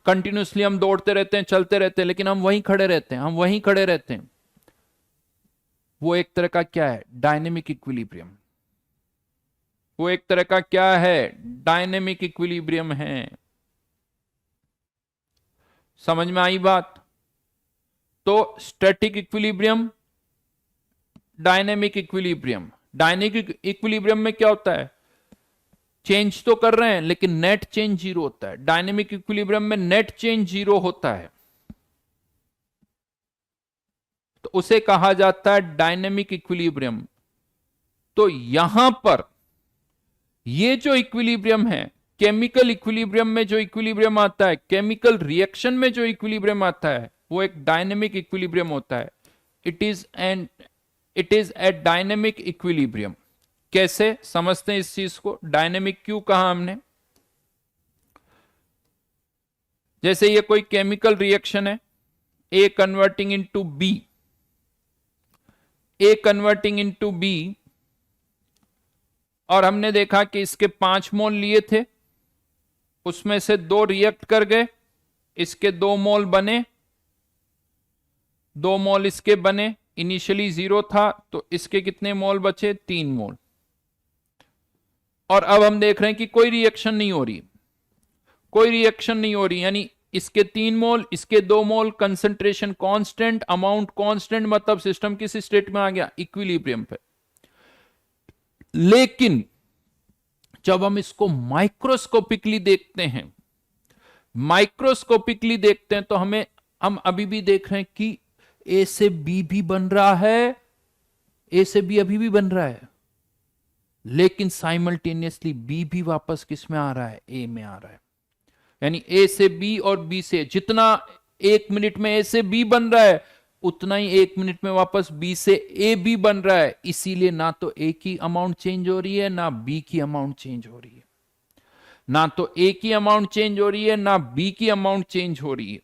कंटिन्यूसली हम दौड़ते रहते हैं, चलते रहते हैं, लेकिन हम वहीं खड़े रहते हैं, वो एक तरह का क्या है, डायनेमिक इक्विलिब्रियम। वो एक तरह का क्या है, डायनेमिक इक्विलिब्रियम है। समझ में आई बात। तो static equilibrium, dynamic equilibrium. Dynamic equilibrium में क्या होता है, चेंज तो कर रहे हैं लेकिन नेट चेंज जीरो होता है। डायनेमिक इक्विलिब्रियम में नेट चेंज जीरो होता है, तो उसे कहा जाता है डायनेमिक इक्विलिब्रियम। तो यहां पर ये जो इक्विलिब्रियम है, केमिकल इक्विलिब्रियम में जो इक्विलिब्रियम आता है, केमिकल रिएक्शन में जो इक्विलिब्रियम आता है, वो एक डायनेमिक इक्विलिब्रियम होता है। It is a dynamic equilibrium. कैसे समझते हैं इस चीज को, डायनेमिक क्यों कहा हमने? जैसे ये कोई केमिकल रिएक्शन है, ए कन्वर्टिंग इनटू बी, ए कन्वर्टिंग इनटू बी, और हमने देखा कि इसके 5 मोल लिए थे, उसमें से 2 रिएक्ट कर गए, इसके 2 मोल बने, 2 मोल इसके बने, इनिशियली 0 था तो इसके कितने मोल बचे? 3 मोल। और अब हम देख रहे हैं कि कोई रिएक्शन नहीं हो रही, कोई रिएक्शन नहीं हो रही, यानी इसके 3 मोल, इसके 2 मोल, कंसंट्रेशन कांस्टेंट, अमाउंट कांस्टेंट, मतलब सिस्टम किस स्टेट में आ गया? इक्विलिब्रियम पे। लेकिन जब हम इसको माइक्रोस्कोपिकली देखते हैं, माइक्रोस्कोपिकली देखते हैं, तो हम अभी भी देख रहे हैं कि ए से बी भी बन रहा है, ए से बी अभी भी बन रहा है, लेकिन साइमल्टेनियसली बी भी वापस किस में आ रहा है? ए में आ रहा है। यानी ए से बी और बी से, जितना 1 मिनट में ए से बी बन रहा है, उतना ही 1 मिनट में वापस बी से ए भी बन रहा है। इसीलिए ना तो ए की अमाउंट चेंज हो रही है, ना बी की अमाउंट चेंज हो रही है, ना तो ए की अमाउंट चेंज हो रही है, ना बी की अमाउंट चेंज हो रही है।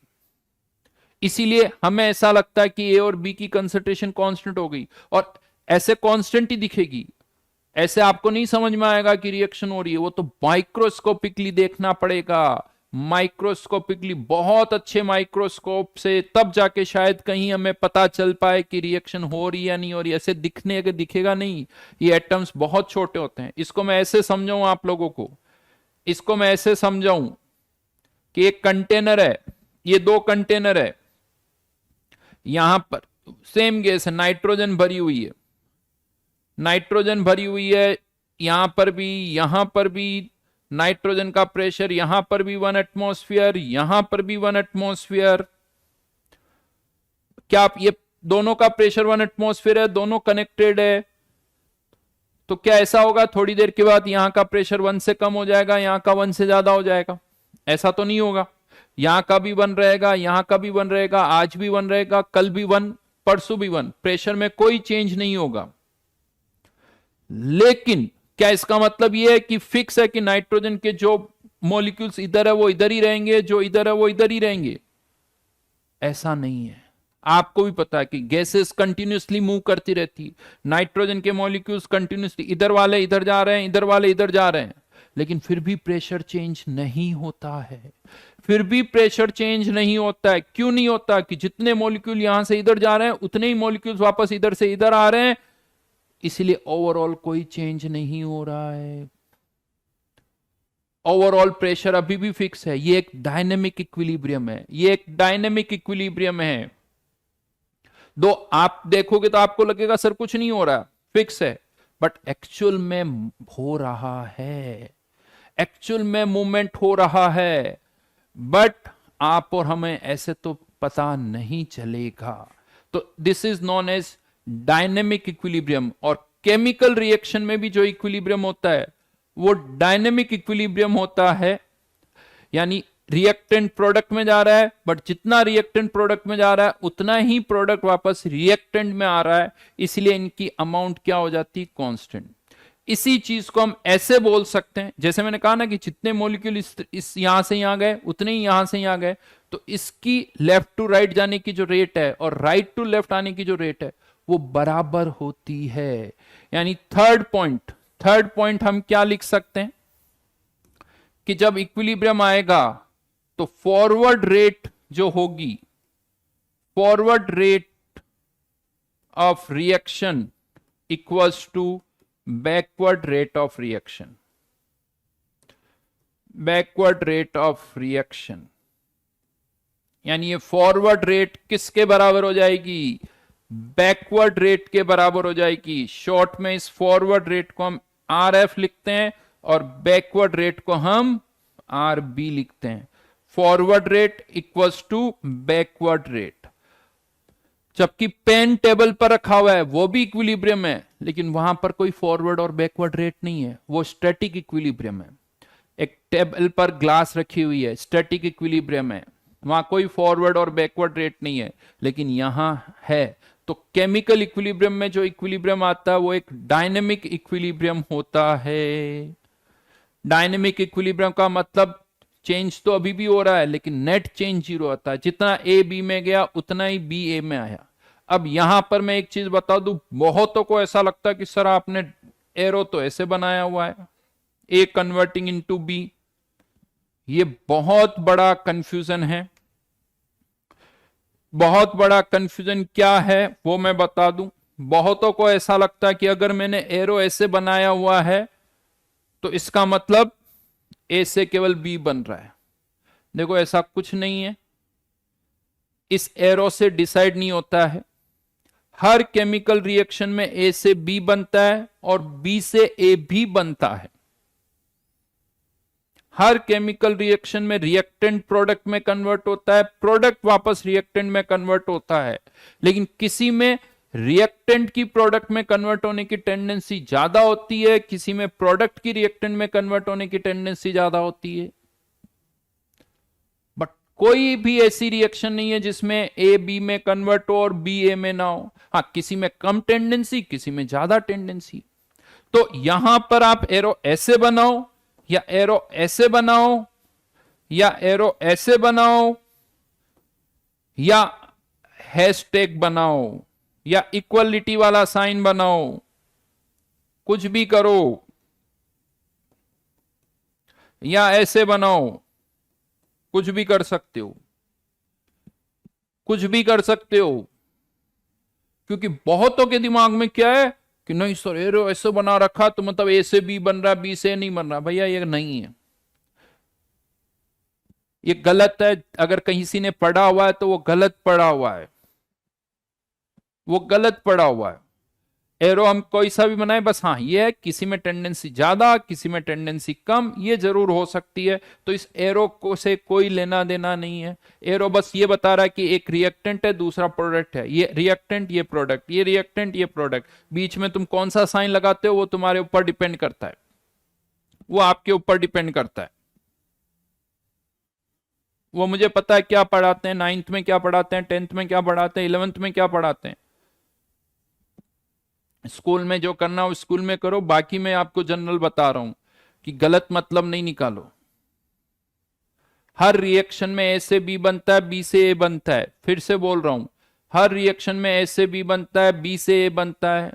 इसीलिए हमें ऐसा लगता है कि ए और बी की कंसंट्रेशन कांस्टेंट हो गई, और ऐसे कांस्टेंट ही दिखेगी, ऐसे आपको नहीं समझ में आएगा कि रिएक्शन हो रही है। वो तो माइक्रोस्कोपिकली देखना पड़ेगा, माइक्रोस्कोपिकली, बहुत अच्छे माइक्रोस्कोप से, तब जाके शायद कहीं हमें पता चल पाए कि रिएक्शन हो रही है या नहीं हो रही। ऐसे दिखेगा नहीं, ये एटम्स बहुत छोटे होते हैं। इसको मैं ऐसे समझाऊं आप लोगों को, इसको मैं ऐसे समझाऊं कि एक कंटेनर है, ये 2 कंटेनर है, यहां पर सेम गैस है, नाइट्रोजन भरी हुई है, नाइट्रोजन भरी हुई है, यहां पर भी नाइट्रोजन का प्रेशर, यहां पर भी 1 एटमॉस्फेयर, यहां पर भी 1 एटमॉस्फेयर। क्या आप ये दोनों का प्रेशर 1 एटमॉस्फेयर है, दोनों कनेक्टेड है, तो क्या ऐसा होगा थोड़ी देर के बाद यहां का प्रेशर 1 से कम हो जाएगा, यहां का 1 से ज्यादा हो जाएगा? ऐसा तो नहीं होगा। यहां का भी 1 रहेगा, यहां का भी 1 रहेगा, आज भी 1 रहेगा, कल भी 1, परसों भी 1, प्रेशर में कोई चेंज नहीं होगा। लेकिन क्या इसका मतलब यह है कि फिक्स है कि नाइट्रोजन के जो मॉलिक्यूल्स इधर है वो इधर ही रहेंगे, जो इधर है वो इधर ही रहेंगे? ऐसा नहीं है। आपको भी पता है कि गैसेस कंटिन्यूसली मूव करती रहती है, नाइट्रोजन के मॉलिक्यूल्स कंटिन्यूसली, इधर वाले इधर जा रहे हैं, इधर वाले इधर जा रहे हैं, लेकिन फिर भी प्रेशर चेंज नहीं होता है, फिर भी प्रेशर चेंज नहीं होता है। क्यों नहीं होता? कि जितने मॉलिक्यूल यहां से इधर जा रहे हैं, उतने ही मॉलिक्यूल्स वापस इधर से इधर आ रहे हैं, इसलिए ओवरऑल कोई चेंज नहीं हो रहा है, ओवरऑल प्रेशर अभी भी फिक्स है। ये एक डायनेमिक इक्विलिब्रियम है, ये एक डायनेमिक इक्विलिब्रियम है। दो आप देखोगे तो आपको लगेगा सर कुछ नहीं हो रहा, फिक्स है, बट एक्चुअल में हो रहा है, एक्चुअल में मूवमेंट हो रहा है, बट आप और हमें ऐसे तो पता नहीं चलेगा। तो this is known as dynamic equilibrium. और केमिकल रिएक्शन में भी जो इक्विलिब्रियम होता है वो डायनेमिक इक्विलिब्रियम होता है, यानी रिएक्टेंट प्रोडक्ट में जा रहा है, बट जितना रिएक्टेंट प्रोडक्ट में जा रहा है उतना ही प्रोडक्ट वापस रिएक्टेंट में आ रहा है, इसलिए इनकी अमाउंट क्या हो जाती है? कांस्टेंट। इसी चीज को हम ऐसे बोल सकते हैं, जैसे मैंने कहा ना कि जितने मॉलिक्यूल इस यहां से यहां गए उतने ही यहां से यहां गए, तो इसकी लेफ्ट टू राइट जाने की जो रेट है और राइट टू लेफ्ट आने की जो रेट है वो बराबर होती है। यानी थर्ड पॉइंट हम क्या लिख सकते हैं कि जब इक्विलिब्रियम आएगा तो फॉरवर्ड रेट जो होगी, forward rate of reaction equals to backward rate of reaction, backward rate of reaction. यानी ये फॉरवर्ड रेट किसके बराबर हो जाएगी? बैकवर्ड रेट के बराबर हो जाएगी। शॉर्ट में इस फॉरवर्ड रेट को हम RF लिखते हैं और बैकवर्ड रेट को हम RB लिखते हैं। Forward rate equals to backward rate. जबकि पेन टेबल पर रखा हुआ है वो भी इक्विलिब्रियम है, लेकिन वहां पर कोई फॉरवर्ड और बैकवर्ड रेट नहीं है, वो स्टैटिक इक्विलिब्रियम है। एक टेबल पर ग्लास रखी हुई है, स्टैटिक इक्विलिब्रियम है। वहां कोई फॉरवर्ड और बैकवर्ड रेट नहीं है, लेकिन यहां है। तो केमिकल इक्विलिब्रियम में जो इक्विलिब्रियम आता है वो एक डायनेमिक इक्विलिब्रियम होता है। डायनेमिक इक्विलिब्रियम का मतलब चेंज तो अभी भी हो रहा है, लेकिन नेट चेंज जीरो आता है। जितना ए बी में गया उतना ही बी ए में आया। अब यहां पर मैं एक चीज बता दूं, बहुतों को ऐसा लगता है कि सर आपने एरो तो ऐसे बनाया हुआ है, ए कन्वर्टिंग इनटू बी। ये बहुत बड़ा कंफ्यूजन है। बहुत बड़ा कंफ्यूजन क्या है वो मैं बता दूं। बहुतों को ऐसा लगता है कि अगर मैंने एरो ऐसे बनाया हुआ है तो इसका मतलब ए से केवल बी बन रहा है। देखो ऐसा कुछ नहीं है, इस एरो से डिसाइड नहीं होता है। हर केमिकल रिएक्शन में ए से बी बनता है और बी से ए भी बनता है। हर केमिकल रिएक्शन में रिएक्टेंट प्रोडक्ट में कन्वर्ट होता है, प्रोडक्ट वापस रिएक्टेंट में कन्वर्ट होता है। लेकिन किसी में रिएक्टेंट की प्रोडक्ट में कन्वर्ट होने की टेंडेंसी ज्यादा होती है, किसी में प्रोडक्ट की रिएक्टेंट में कन्वर्ट होने की टेंडेंसी ज्यादा होती है। बट कोई भी ऐसी रिएक्शन नहीं है जिसमें ए बी में कन्वर्ट हो और बी ए में ना हो। हाँ, किसी में कम टेंडेंसी, किसी में ज्यादा टेंडेंसी। तो यहां पर आप एरो ऐसे बनाओ या एरो ऐसे बनाओ या एरो ऐसे बनाओ या हैशटैग बनाओ या इक्वलिटी वाला साइन बनाओ, कुछ भी करो, या ऐसे बनाओ, कुछ भी कर सकते हो, कुछ भी कर सकते हो। क्योंकि बहुतों के दिमाग में क्या है कि नहीं सर एरो ऐसे बना रखा तो मतलब ए से बी बन रहा, बी से नहीं बन रहा। भैया ये नहीं है, ये गलत है। अगर किसी ने पढ़ा हुआ है तो वो गलत पढ़ा हुआ है, वो गलत पढ़ा हुआ है। एरो हम कोई सा भी बनाए, बस हाँ ये है किसी में टेंडेंसी ज्यादा, किसी में टेंडेंसी कम, ये जरूर हो सकती है। तो इस एरो को से कोई लेना देना नहीं है। एरो बस ये बता रहा है कि एक रिएक्टेंट है, दूसरा प्रोडक्ट है। ये रिएक्टेंट, ये प्रोडक्ट, ये रिएक्टेंट, ये प्रोडक्ट। बीच में तुम कौन सा साइन लगाते हो वो तुम्हारे ऊपर डिपेंड करता है, वो आपके ऊपर डिपेंड करता है। वो मुझे पता है क्या पढ़ाते हैं, 9th में क्या पढ़ाते हैं, 10th में क्या पढ़ाते हैं, 11th में क्या पढ़ाते हैं। स्कूल में जो करना हो स्कूल में करो, बाकी मैं आपको जनरल बता रहा हूं कि गलत मतलब नहीं निकालो। हर रिएक्शन में ए से बी बनता है, बी से ए बनता है। फिर से बोल रहा हूं, हर रिएक्शन में ए से बी बनता है, बी से ए बनता है।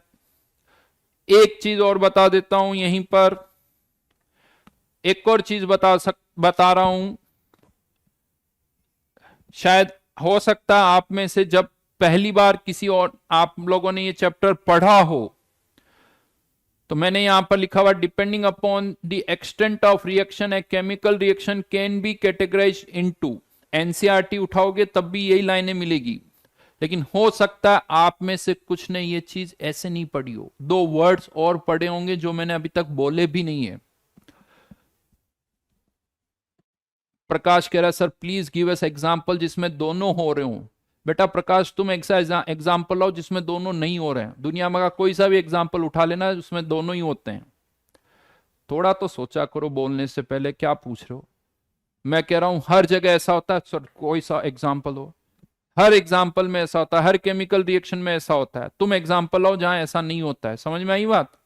एक चीज और बता देता हूं यहीं पर, एक और चीज बता रहा हूं। शायद हो सकता है आप में से जब पहली बार किसी और आप लोगों ने ये चैप्टर पढ़ा हो, तो मैंने यहां पर लिखा हुआ depending upon the extent of reaction a chemical reaction can be categorise into. NCERT उठाओगे तब भी यही लाइनें मिलेगी। लेकिन हो सकता है आप में से कुछ ने ये चीज ऐसे नहीं पढ़ी हो, दो वर्ड्स और पढ़े होंगे जो मैंने अभी तक बोले भी नहीं है। प्रकाश कह रहा है sir please give us example जिसमें दोनों हो रहे हो। बेटा प्रकाश तुम ऐसा एग्जांपल लो जिसमें दोनों नहीं हो रहे हैं। दुनिया में का कोई सा भी एग्जांपल उठा लेना उसमें दोनों ही होते हैं। थोड़ा तो सोचा करो बोलने से पहले, क्या पूछ रहे हो। मैं कह रहा हूं हर जगह ऐसा होता है सर, कोई सा एग्जाम्पल हो। हर एग्जाम्पल में ऐसा होता है, हर केमिकल रिएक्शन में ऐसा होता है। तुम एग्जाम्पल लो जहां ऐसा नहीं होता है। समझ में आई बात।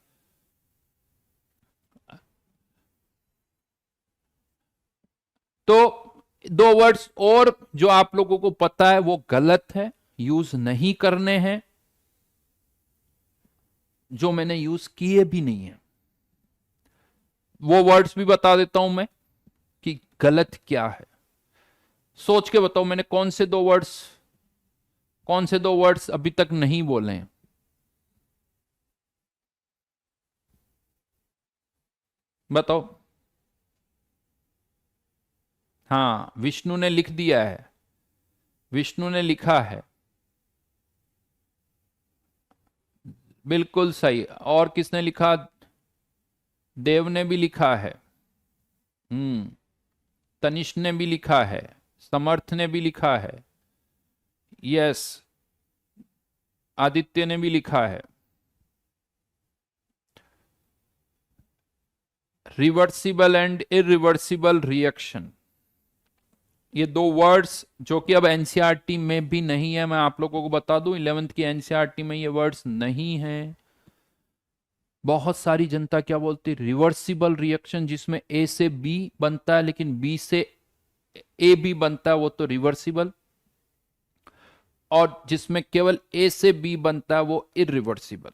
तो दो वर्ड्स और जो आप लोगों को पता है वो गलत है, यूज नहीं करने हैं, जो मैंने यूज किए भी नहीं है। वो वर्ड्स भी बता देता हूं मैं कि गलत क्या है। सोच के बताओ मैंने कौन से दो वर्ड्स अभी तक नहीं बोले हैं। बताओ। हाँ, विष्णु ने लिख दिया है, विष्णु ने लिखा है, बिल्कुल सही। और किसने लिखा। देव ने भी लिखा है। तनिष्क ने भी लिखा है, समर्थ ने भी लिखा है, यस, आदित्य ने भी लिखा है। रिवर्सिबल एंड इरिवर्सिबल रिएक्शन, ये दो वर्ड्स जो कि अब एनसीईआरटी में भी नहीं है, मैं आप लोगों को बता दूं 11th की एनसीईआरटी में ये वर्ड्स नहीं हैं। बहुत सारी जनता क्या बोलती, रिवर्सिबल रिएक्शन जिसमें ए से बी बनता है लेकिन बी से ए भी बनता है वो तो रिवर्सिबल, और जिसमें केवल ए से बी बनता है वो इरिवर्सिबल।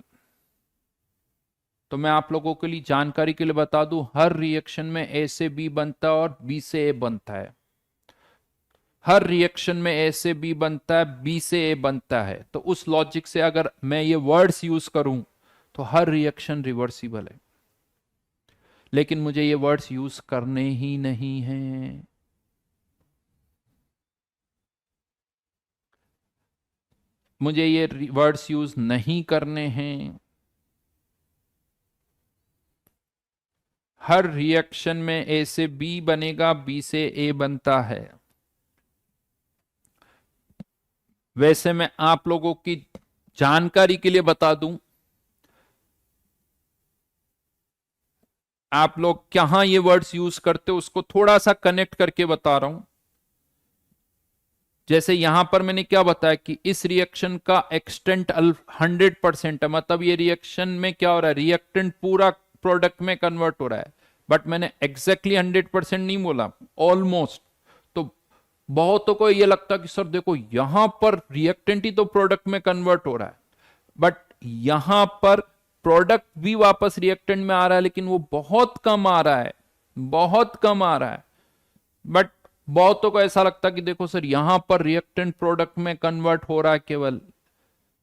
तो मैं आप लोगों के लिए जानकारी के लिए बता दूं, हर रिएक्शन में ए से बी बनता है और बी से ए बनता है। हर रिएक्शन में ए से बी बनता है, बी से ए बनता है। तो उस लॉजिक से अगर मैं ये वर्ड्स यूज करूं तो हर रिएक्शन रिवर्सिबल है, लेकिन मुझे ये वर्ड्स यूज करने ही नहीं हैं। मुझे ये वर्ड्स यूज नहीं करने हैं। हर रिएक्शन में ए से बी बनेगा, बी से ए बनता है। वैसे मैं आप लोगों की जानकारी के लिए बता दूं, आप लोग कहां ये वर्ड्स यूज करते हो उसको थोड़ा सा कनेक्ट करके बता रहा हूं। जैसे यहां पर मैंने क्या बताया कि इस रिएक्शन का एक्सटेंट 100% है, मतलब ये रिएक्शन में क्या हो रहा है, रिएक्टेंट पूरा प्रोडक्ट में कन्वर्ट हो रहा है। बट मैंने एग्जैक्टली 100% नहीं बोला, ऑलमोस्ट। तो बहुतों को ये लगता कि सर देखो यहां पर रिएक्टेंट ही तो प्रोडक्ट में कन्वर्ट हो रहा है, बट यहां पर प्रोडक्ट भी वापस रिएक्टेंट में आ रहा है लेकिन वो बहुत कम आ रहा है, बहुत कम आ रहा है। बट बहुतों को ऐसा लगता कि देखो सर यहां पर रिएक्टेंट प्रोडक्ट में कन्वर्ट हो रहा है केवल,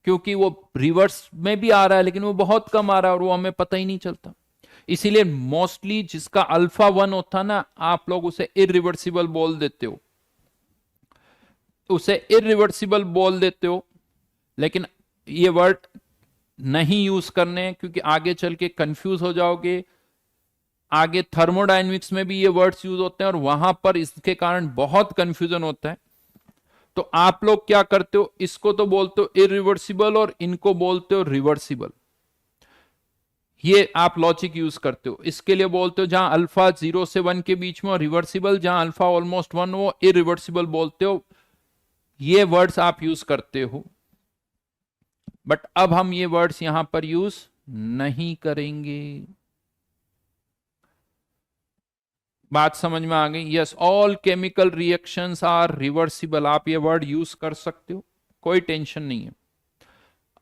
क्योंकि वो रिवर्स में भी आ रहा है लेकिन वो बहुत कम आ रहा है और वो हमें पता ही नहीं चलता। इसीलिए मोस्टली जिसका अल्फा 1 होता ना, आप लोग उसे इरिवर्सिबल बोल देते हो, उसे इरिवर्सिबल बोल देते हो। लेकिन ये वर्ड नहीं यूज करने, क्योंकि आगे चल के कंफ्यूज हो जाओगे। आगे थर्मोडायनेमिक्स में भी ये वर्ड्स यूज होते हैं और वहां पर इसके कारण बहुत कंफ्यूजन होता है। तो आप लोग क्या करते हो, इसको तो बोलते हो इरिवर्सिबल और इनको बोलते हो रिवर्सिबल। ये आप लॉजिक यूज करते हो, इसके लिए बोलते हो जहां अल्फा 0 से 1 के बीच में और रिवर्सिबल, जहां अल्फा ऑलमोस्ट 1 वो इरिवर्सिबल बोलते हो। ये वर्ड्स आप यूज करते हो। बट अब हम ये वर्ड्स यहां पर यूज नहीं करेंगे। बात समझ में आ गई? Yes, all chemical reactions are reversible, आप ये वर्ड यूज कर सकते हो, कोई टेंशन नहीं है।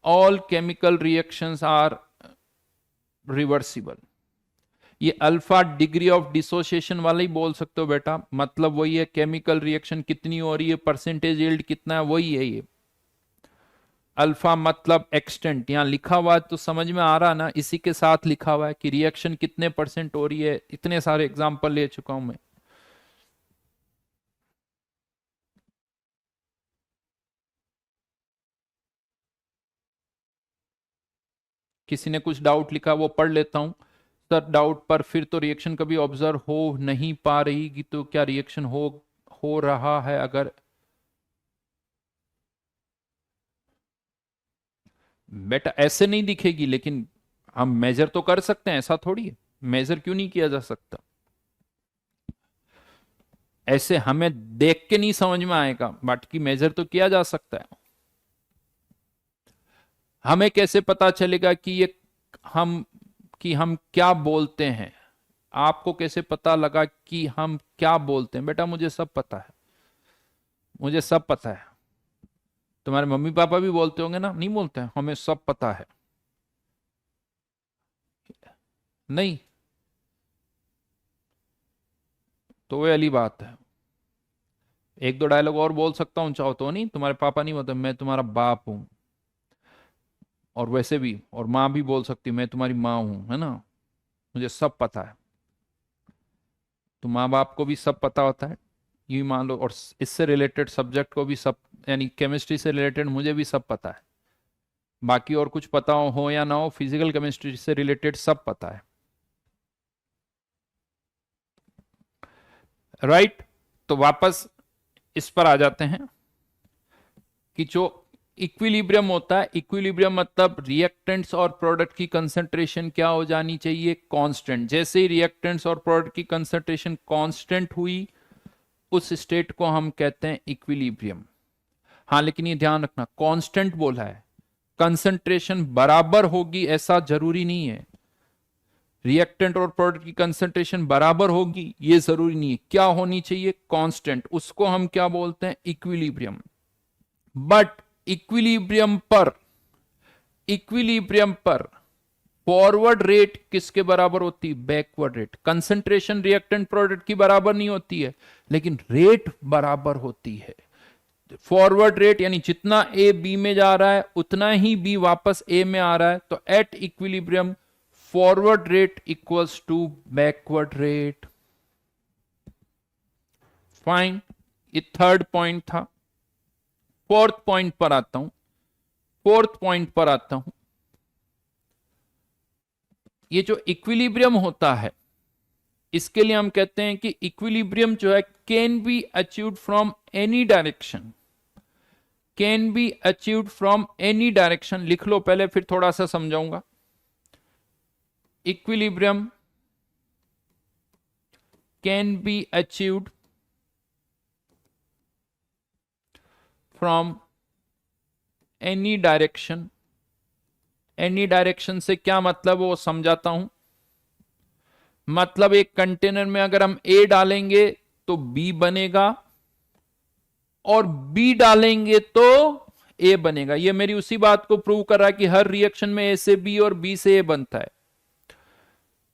All chemical reactions are reversible. ये अल्फा डिग्री ऑफ डिसोसिएशन वाला ही बोल सकते हो बेटा, मतलब वही है, केमिकल रिएक्शन कितनी हो रही है, परसेंटेज यील्ड कितना है, वही है ये। अल्फा मतलब एक्सटेंट, यहां लिखा हुआ है तो समझ में आ रहा ना, इसी के साथ लिखा हुआ है कि रिएक्शन कितने परसेंट हो रही है। इतने सारे एग्जांपल ले चुका हूं मैं। किसी ने कुछ डाउट लिखा, वो पढ़ लेता हूं। सर डाउट पर फिर तो रिएक्शन कभी ऑब्जर्व हो नहीं पा रही कि तो क्या रिएक्शन हो रहा है अगर, बेटा ऐसे नहीं दिखेगी, लेकिन हम मेजर तो कर सकते हैं, ऐसा थोड़ी है। मेजर क्यों नहीं किया जा सकता? ऐसे हमें देख के नहीं समझ में आएगा, बट की मेजर तो किया जा सकता है। हमें कैसे पता चलेगा कि ये हम हम क्या बोलते हैं? आपको कैसे पता लगा कि हम क्या बोलते हैं? बेटा मुझे सब पता है, मुझे सब पता है। तुम्हारे मम्मी पापा भी बोलते होंगे ना, नहीं बोलते हैं? हमें सब पता है। नहीं, तो वो वाली बात है। एक दो डायलॉग और बोल सकता हूं चाहो तो, नहीं तुम्हारे पापा नहीं बोलते, मैं तुम्हारा बाप हूं। और वैसे भी, और माँ भी बोल सकती मैं तुम्हारी माँ हूं, है ना? मुझे सब पता है। तो माँ बाप को भी सब पता होता है, यूं मान लो। और इससे रिलेटेड सब्जेक्ट को भी सब, यानी केमिस्ट्री से रिलेटेड मुझे भी सब पता है। बाकी और कुछ पता हो या ना हो, फिजिकल केमिस्ट्री से रिलेटेड सब पता है। राइट? तो वापस इस पर आ जाते हैं कि जो इक्विलिब्रियम होता है, इक्विलिब्रियम मतलब रिएक्टेंट्स और प्रोडक्ट की कंसंट्रेशन क्या हो जानी चाहिए? कांस्टेंट। जैसे ही रिएक्टेंट्स और प्रोडक्ट की कंसंट्रेशन कांस्टेंट हुई, उस स्टेट को हम कहते हैं इक्विलिब्रियम। हाँ, लेकिन ये ध्यान रखना, कांस्टेंट बोला है, कंसंट्रेशन बराबर होगी ऐसा जरूरी नहीं है। रिएक्टेंट और प्रोडक्ट की कंसंट्रेशन बराबर होगी ये जरूरी नहीं है। क्या होनी चाहिए? कांस्टेंट। उसको हम क्या बोलते हैं? इक्विलिब्रियम। बट इक्विलिब्रियम पर फॉरवर्ड रेट किसके बराबर होती है? Backward rate. Concentration reactant product की बराबर नहीं होती है, लेकिन रेट बराबर होती है। फॉरवर्ड रेट यानी जितना ए बी में जा रहा है उतना ही बी वापस ए में आ रहा है, तो at equilibrium forward rate equals to backward rate. Fine, ये थर्ड पॉइंट था। फोर्थ पॉइंट पर आता हूं। ये जो इक्विलिब्रियम होता है, इसके लिए हम कहते हैं कि इक्विलिब्रियम जो है can be achieved from any direction. Can be achieved from any direction. लिख लो पहले, फिर थोड़ा सा समझाऊंगा। Equilibrium can be achieved from any direction. Any direction से क्या मतलब वो समझाता हूं। मतलब एक कंटेनर में अगर हम ए डालेंगे तो बी बनेगा, और बी डालेंगे तो ए बनेगा। ये मेरी उसी बात को प्रूव कर रहा है कि हर रिएक्शन में ए से बी और बी से ए बनता है।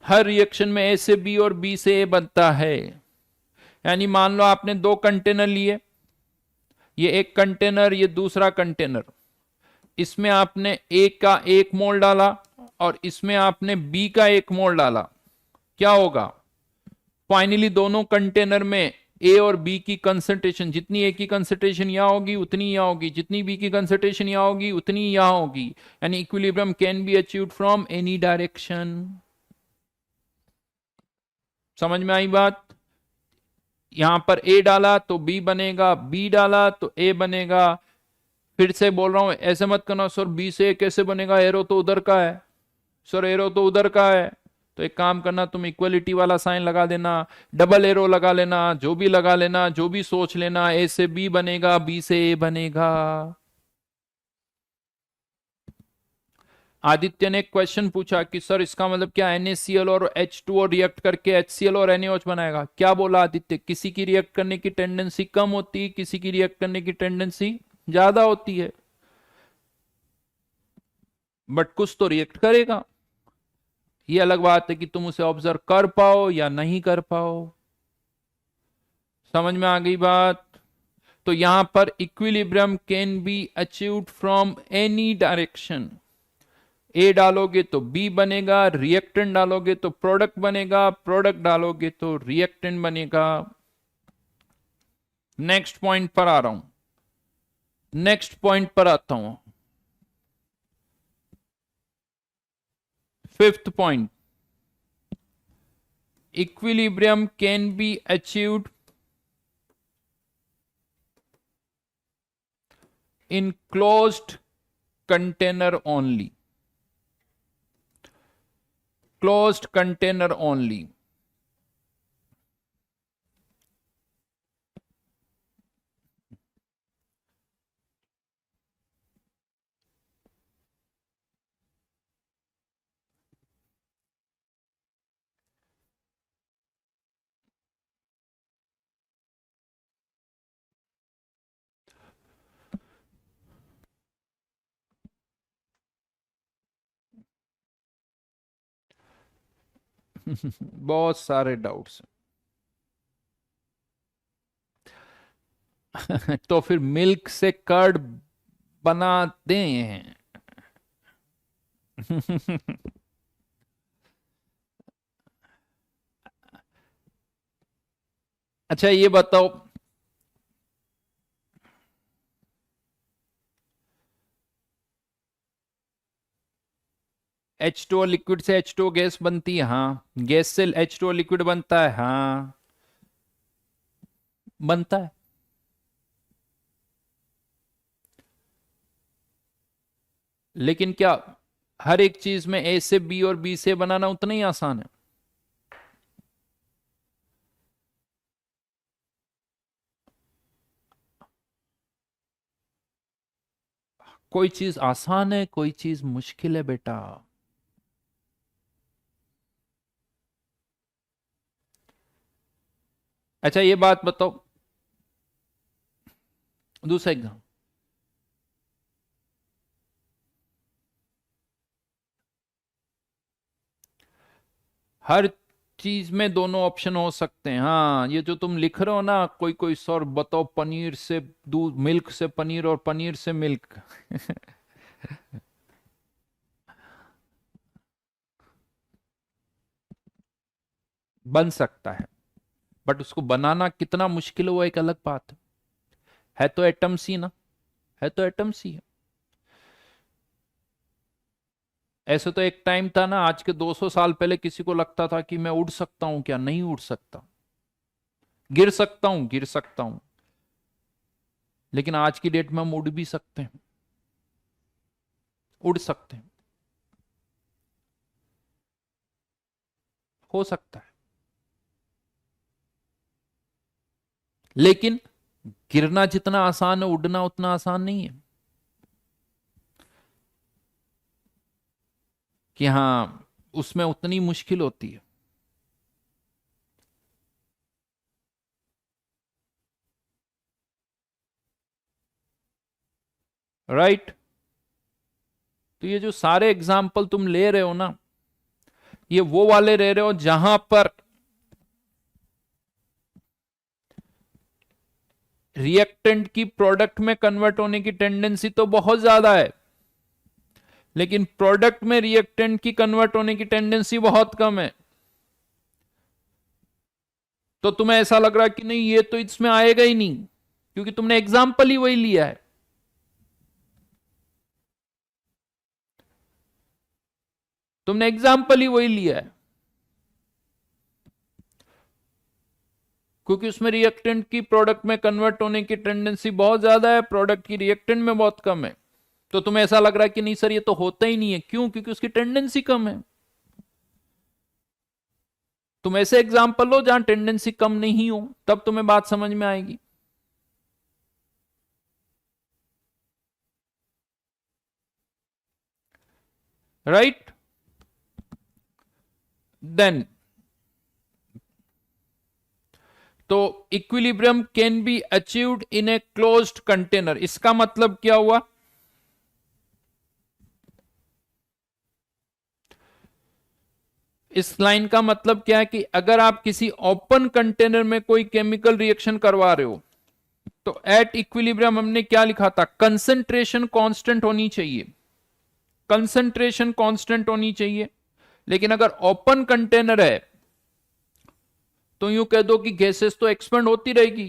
हर रिएक्शन में ए से बी और बी से ए बनता है। यानी मान लो आपने दो कंटेनर लिए, ये एक कंटेनर, ये दूसरा कंटेनर। इसमें आपने ए का 1 मोल डाला और इसमें आपने बी का 1 मोल डाला। क्या होगा? फाइनली दोनों कंटेनर में ए और बी की कंसंट्रेशन, जितनी ए की कंसंट्रेशन यहां होगी उतनी यहां होगी, जितनी बी की कंसंट्रेशन यहां होगी उतनी यहां होगी। यानी equilibrium can be achieved from any direction. समझ में आई बात? यहां पर ए डाला तो बी बनेगा, बी डाला तो ए बनेगा। फिर से बोल रहा हूं, ऐसे मत करना सर बी से ए कैसे बनेगा, एरो तो उधर का है। सर एरो तो उधर का है, तो एक काम करना, तुम इक्वलिटी वाला साइन लगा देना, डबल एरो लगा लेना, जो भी लगा लेना, जो भी सोच लेना। ए से बी बनेगा, बी से ए बनेगा। आदित्य ने एक क्वेश्चन पूछा कि सर इसका मतलब क्या NaCl और H2O रिएक्ट करके HCl और NaOH बनाएगा? क्या बोला आदित्य? किसी की रिएक्ट करने की टेंडेंसी कम होती है, किसी की रिएक्ट करने की टेंडेंसी ज्यादा होती है, बट कुछ तो रिएक्ट करेगा। ये अलग बात है कि तुम उसे ऑब्जर्व कर पाओ या नहीं कर पाओ। समझ में आ गई बात? तो यहां पर equilibrium can be achieved from any direction. A डालोगे तो बी बनेगा, रिएक्टेंट डालोगे तो प्रोडक्ट बनेगा, प्रोडक्ट डालोगे तो रिएक्टेंट बनेगा। नेक्स्ट पॉइंट पर आ रहा हूं, नेक्स्ट पॉइंट पर आता हूं। Fifth point, equilibrium can be achieved in closed container only. Closed container only. बहुत सारे डाउट्स। तो फिर मिल्क से कर्ड बनाते हैं। अच्छा ये बताओ, H2O लिक्विड से H2O गैस बनती है? हाँ। गैस से H2O लिक्विड बनता है? हाँ बनता है। लेकिन क्या हर एक चीज में ए से बी और बी से बनाना उतना ही आसान है? कोई चीज आसान है, कोई चीज मुश्किल है बेटा। अच्छा ये बात बताओ, दूसरा एग्जाम, हर चीज में दोनों ऑप्शन हो सकते हैं। हाँ, ये जो तुम लिख रहे हो ना, कोई कोई सर बताओ पनीर से दूध, मिल्क से पनीर और पनीर से मिल्क बन सकता है, बट उसको बनाना कितना मुश्किल है वो एक अलग बात है तो एटम्स ही ना, है तो एटम्स ही है। ऐसे तो एक टाइम था ना, आज के 200 साल पहले किसी को लगता था कि मैं उड़ सकता हूं क्या? नहीं उड़ सकता। गिर सकता हूं, गिर सकता हूं, लेकिन आज की डेट में हम उड़ भी सकते हैं, उड़ सकते हैं, हो सकता है। लेकिन गिरना जितना आसान है, उड़ना उतना आसान नहीं है। कि हाँ, उसमें उतनी मुश्किल होती है। राइट। तो ये जो सारे एग्जाम्पल तुम ले रहे हो ना, ये वो वाले ले रहे हो जहां पर रिएक्टेंट की प्रोडक्ट में कन्वर्ट होने की टेंडेंसी तो बहुत ज्यादा है, लेकिन प्रोडक्ट में रिएक्टेंट की कन्वर्ट होने की टेंडेंसी बहुत कम है। तो तुम्हें ऐसा लग रहा है कि नहीं ये तो इसमें आएगा ही नहीं, क्योंकि तुमने एग्जाम्पल ही वही लिया है। तुमने एग्जाम्पल ही वही लिया है, क्योंकि उसमें रिएक्टेंट की प्रोडक्ट में कन्वर्ट होने की टेंडेंसी बहुत ज्यादा है, प्रोडक्ट की रिएक्टेंट में बहुत कम है। तो तुम्हें ऐसा लग रहा है कि नहीं सर ये तो होता ही नहीं है, क्यों? क्योंकि उसकी टेंडेंसी कम है। तुम ऐसे एग्जाम्पल लो जहां टेंडेंसी कम नहीं हो, तब तुम्हें बात समझ में आएगी। राइट। देन तो equilibrium can be achieved in a closed container, इसका मतलब क्या हुआ? इस लाइन का मतलब क्या है कि अगर आप किसी ओपन कंटेनर में कोई केमिकल रिएक्शन करवा रहे हो, तो एट इक्विलिब्रियम हमने क्या लिखा था? कंसंट्रेशन कांस्टेंट होनी चाहिए, कंसंट्रेशन कांस्टेंट होनी चाहिए। लेकिन अगर ओपन कंटेनर है तो यूं कह दो कि गैसेस तो एक्सपेंड होती रहेगी,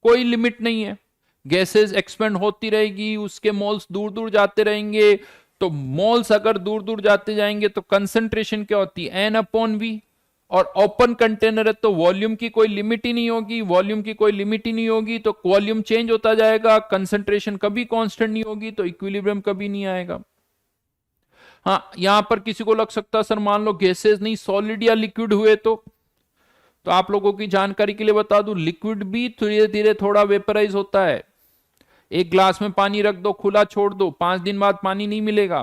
कोई लिमिट नहीं है, गैसेस एक्सपेंड होती रहेगी, उसके मोल्स दूर दूर जाते रहेंगे। तो मोल्स अगर दूर दूर जाते जाएंगे तो कंसंट्रेशन क्या होती है? N upon V. और ओपन कंटेनर है तो वॉल्यूम की कोई लिमिट ही नहीं होगी, वॉल्यूम की कोई लिमिट ही नहीं होगी, तो वॉल्यूम चेंज होता जाएगा, कंसंट्रेशन कभी कांस्टेंट नहीं होगी, तो इक्विलिब्रियम कभी नहीं आएगा। हाँ, यहां पर किसी को लग सकता है सर मान लो गैसेस नहीं सॉलिड या लिक्विड हुए तो आप लोगों की जानकारी के लिए बता दूं, लिक्विड भी धीरे धीरे थोड़ा वेपराइज होता है। एक ग्लास में पानी रख दो, खुला छोड़ दो, 5 दिन बाद पानी नहीं मिलेगा,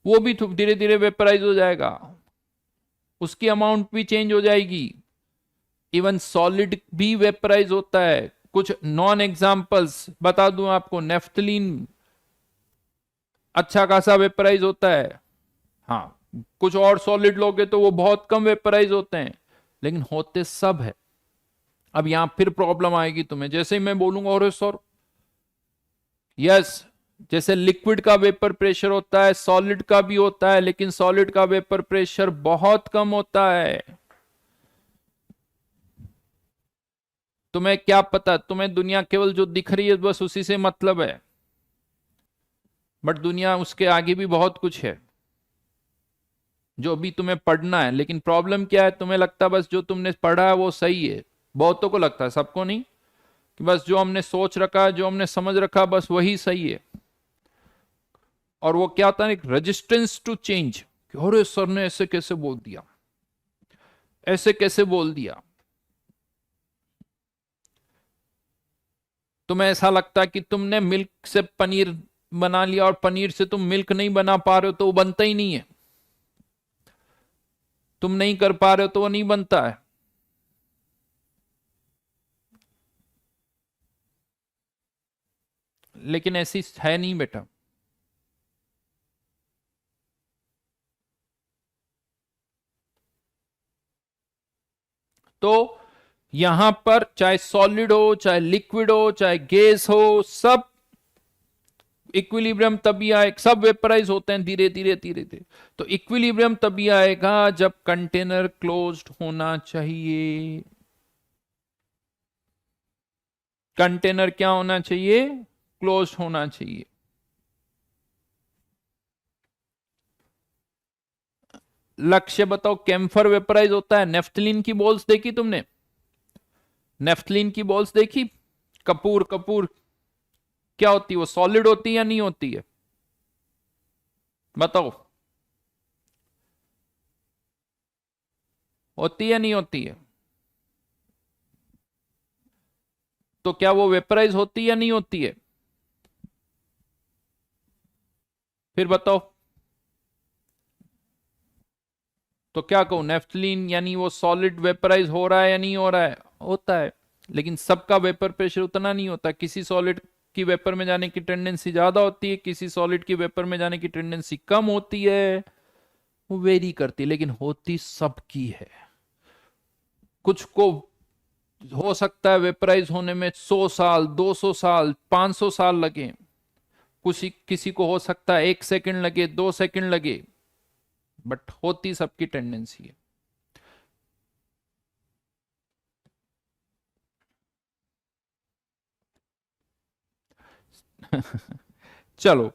वो भी धीरे धीरे वेपराइज हो जाएगा, उसकी अमाउंट भी चेंज हो जाएगी। इवन सॉलिड भी वेपराइज होता है। कुछ नॉन एग्जाम्पल्स बता दूं आपको, नेफ्थलीन अच्छा खासा वेपराइज होता है। हाँ, कुछ और सॉलिड लोगे तो वो बहुत कम वेपराइज होते हैं, लेकिन होते सब है। अब यहां फिर प्रॉब्लम आएगी तुम्हें, जैसे ही मैं बोलूंगा और सर यस, जैसे लिक्विड का वेपर प्रेशर होता है, सॉलिड का भी होता है, लेकिन सॉलिड का वेपर प्रेशर बहुत कम होता है। तुम्हें क्या पता, तुम्हें दुनिया केवल जो दिख रही है बस उसी से मतलब है, बट दुनिया उसके आगे भी बहुत कुछ है जो अभी तुम्हें पढ़ना है। लेकिन प्रॉब्लम क्या है, तुम्हें लगता है बस जो तुमने पढ़ा है वो सही है। बहुतों को लगता है, सबको नहीं, कि बस जो हमने सोच रखा, जो हमने समझ रखा, बस वही सही है। और वो क्या होता है, एक रेजिस्टेंस टू चेंज, अरे सर ने ऐसे कैसे बोल दिया, ऐसे कैसे बोल दिया। तुम्हें ऐसा लगता है कि तुमने मिल्क से पनीर बना लिया और पनीर से तुम मिल्क नहीं बना पा रहे हो तो वो बनता ही नहीं है। तुम नहीं कर पा रहे हो तो वो नहीं बनता है। लेकिन ऐसी है नहीं बेटा। तो यहां पर चाहे सॉलिड हो, चाहे लिक्विड हो, चाहे गैस हो, सब इक्विलिब्रियम तभी आए, सब वेपराइज होते हैं धीरे धीरे धीरे धीरे। तो इक्विलिब्रियम तभी आएगा जब कंटेनर क्लोज्ड होना चाहिए। कंटेनर क्या होना चाहिए? क्लोज्ड होना चाहिए। लक्ष्य बताओ। कैम्फर वेपराइज होता है। नेफ्थलीन की बॉल्स देखी तुमने? नेफ्थलीन की बॉल्स देखी? कपूर कपूर क्या होती है? वो सॉलिड होती है या नहीं होती है? बताओ। होती है या नहीं होती है? तो क्या वो वेपराइज होती है या नहीं होती है? फिर बताओ। तो क्या कहूं, नेफ्थलीन यानी वो सॉलिड वेपराइज हो रहा है या नहीं हो रहा है? होता है। लेकिन सबका वेपर प्रेशर उतना नहीं होता। किसी सॉलिड की वेपर में जाने की टेंडेंसी ज्यादा होती है, किसी सॉलिड की वेपर में जाने की टेंडेंसी कम होती है। वो वेरी करती है, लेकिन होती सबकी है। कुछ को हो सकता है वेपराइज होने में 100 साल, 200 साल, 500 साल लगे। किसी किसी को हो सकता है 1 सेकंड लगे, 2 सेकंड लगे। बट होती सबकी टेंडेंसी है। चलो।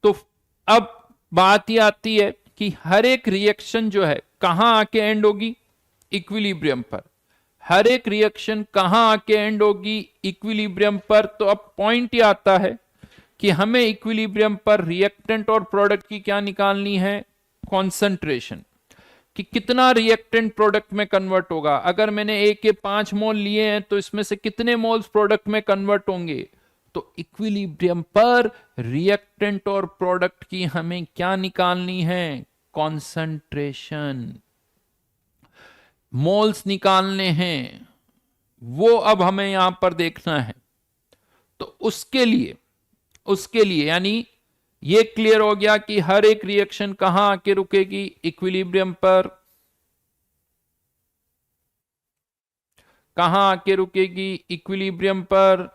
तो अब बात ये आती है कि हर एक रिएक्शन जो है कहां आके एंड होगी? इक्विलिब्रियम पर। हर एक रिएक्शन कहां आके एंड होगी? इक्विलिब्रियम पर। तो अब पॉइंट ये आता है कि हमें इक्विलिब्रियम पर रिएक्टेंट और प्रोडक्ट की क्या निकालनी है? कॉन्सेंट्रेशन। कि कितना रिएक्टेंट प्रोडक्ट में कन्वर्ट होगा। अगर मैंने ए के 5 मोल लिए हैं तो इसमें से कितने मोल्स प्रोडक्ट में कन्वर्ट होंगे? तो इक्विलिब्रियम पर रिएक्टेंट और प्रोडक्ट की हमें क्या निकालनी है? कॉन्सेंट्रेशन। मोल्स निकालने हैं। वो अब हमें यहां पर देखना है। तो उसके लिए यानी ये क्लियर हो गया कि हर एक रिएक्शन कहां आके रुकेगी? इक्विलिब्रियम पर। कहां आके रुकेगी? इक्विलिब्रियम पर।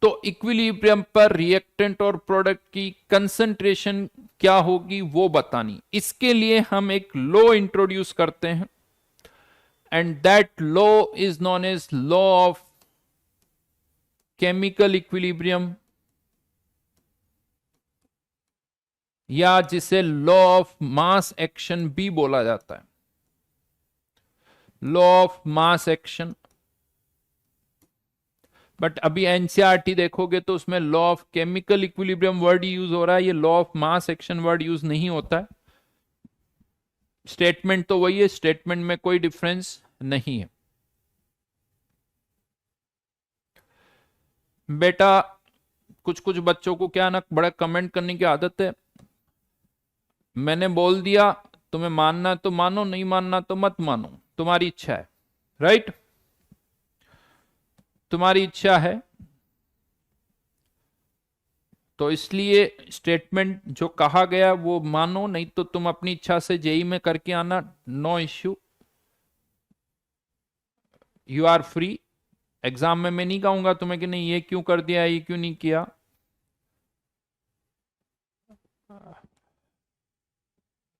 तो इक्विलिब्रियम पर रिएक्टेंट और प्रोडक्ट की कंसंट्रेशन क्या होगी वो बतानी। इसके लिए हम एक लॉ इंट्रोड्यूस करते हैं, and that law is known as law of chemical equilibrium, या जिसे लॉ ऑफ मास एक्शन भी बोला जाता है। Law of mass action. But अभी एनसीईआरटी देखोगे तो उसमें law of chemical equilibrium word use हो रहा है, ये law of mass action word use नहीं होता है। स्टेटमेंट तो वही है, स्टेटमेंट में कोई डिफरेंस नहीं है। बेटा कुछ कुछ बच्चों को क्या ना बड़ा कमेंट करने की आदत है। मैंने बोल दिया, तुम्हें मानना तो मानो, नहीं मानना तो मत मानो, तुम्हारी इच्छा है। राइट? तुम्हारी इच्छा है। तो इसलिए स्टेटमेंट जो कहा गया वो मानो, नहीं तो तुम अपनी इच्छा से जेई में करके आना, no issue, you are free. Exam में मैं नहीं कहूंगा तुम्हें कि नहीं ये क्यों कर दिया, ये क्यों नहीं किया।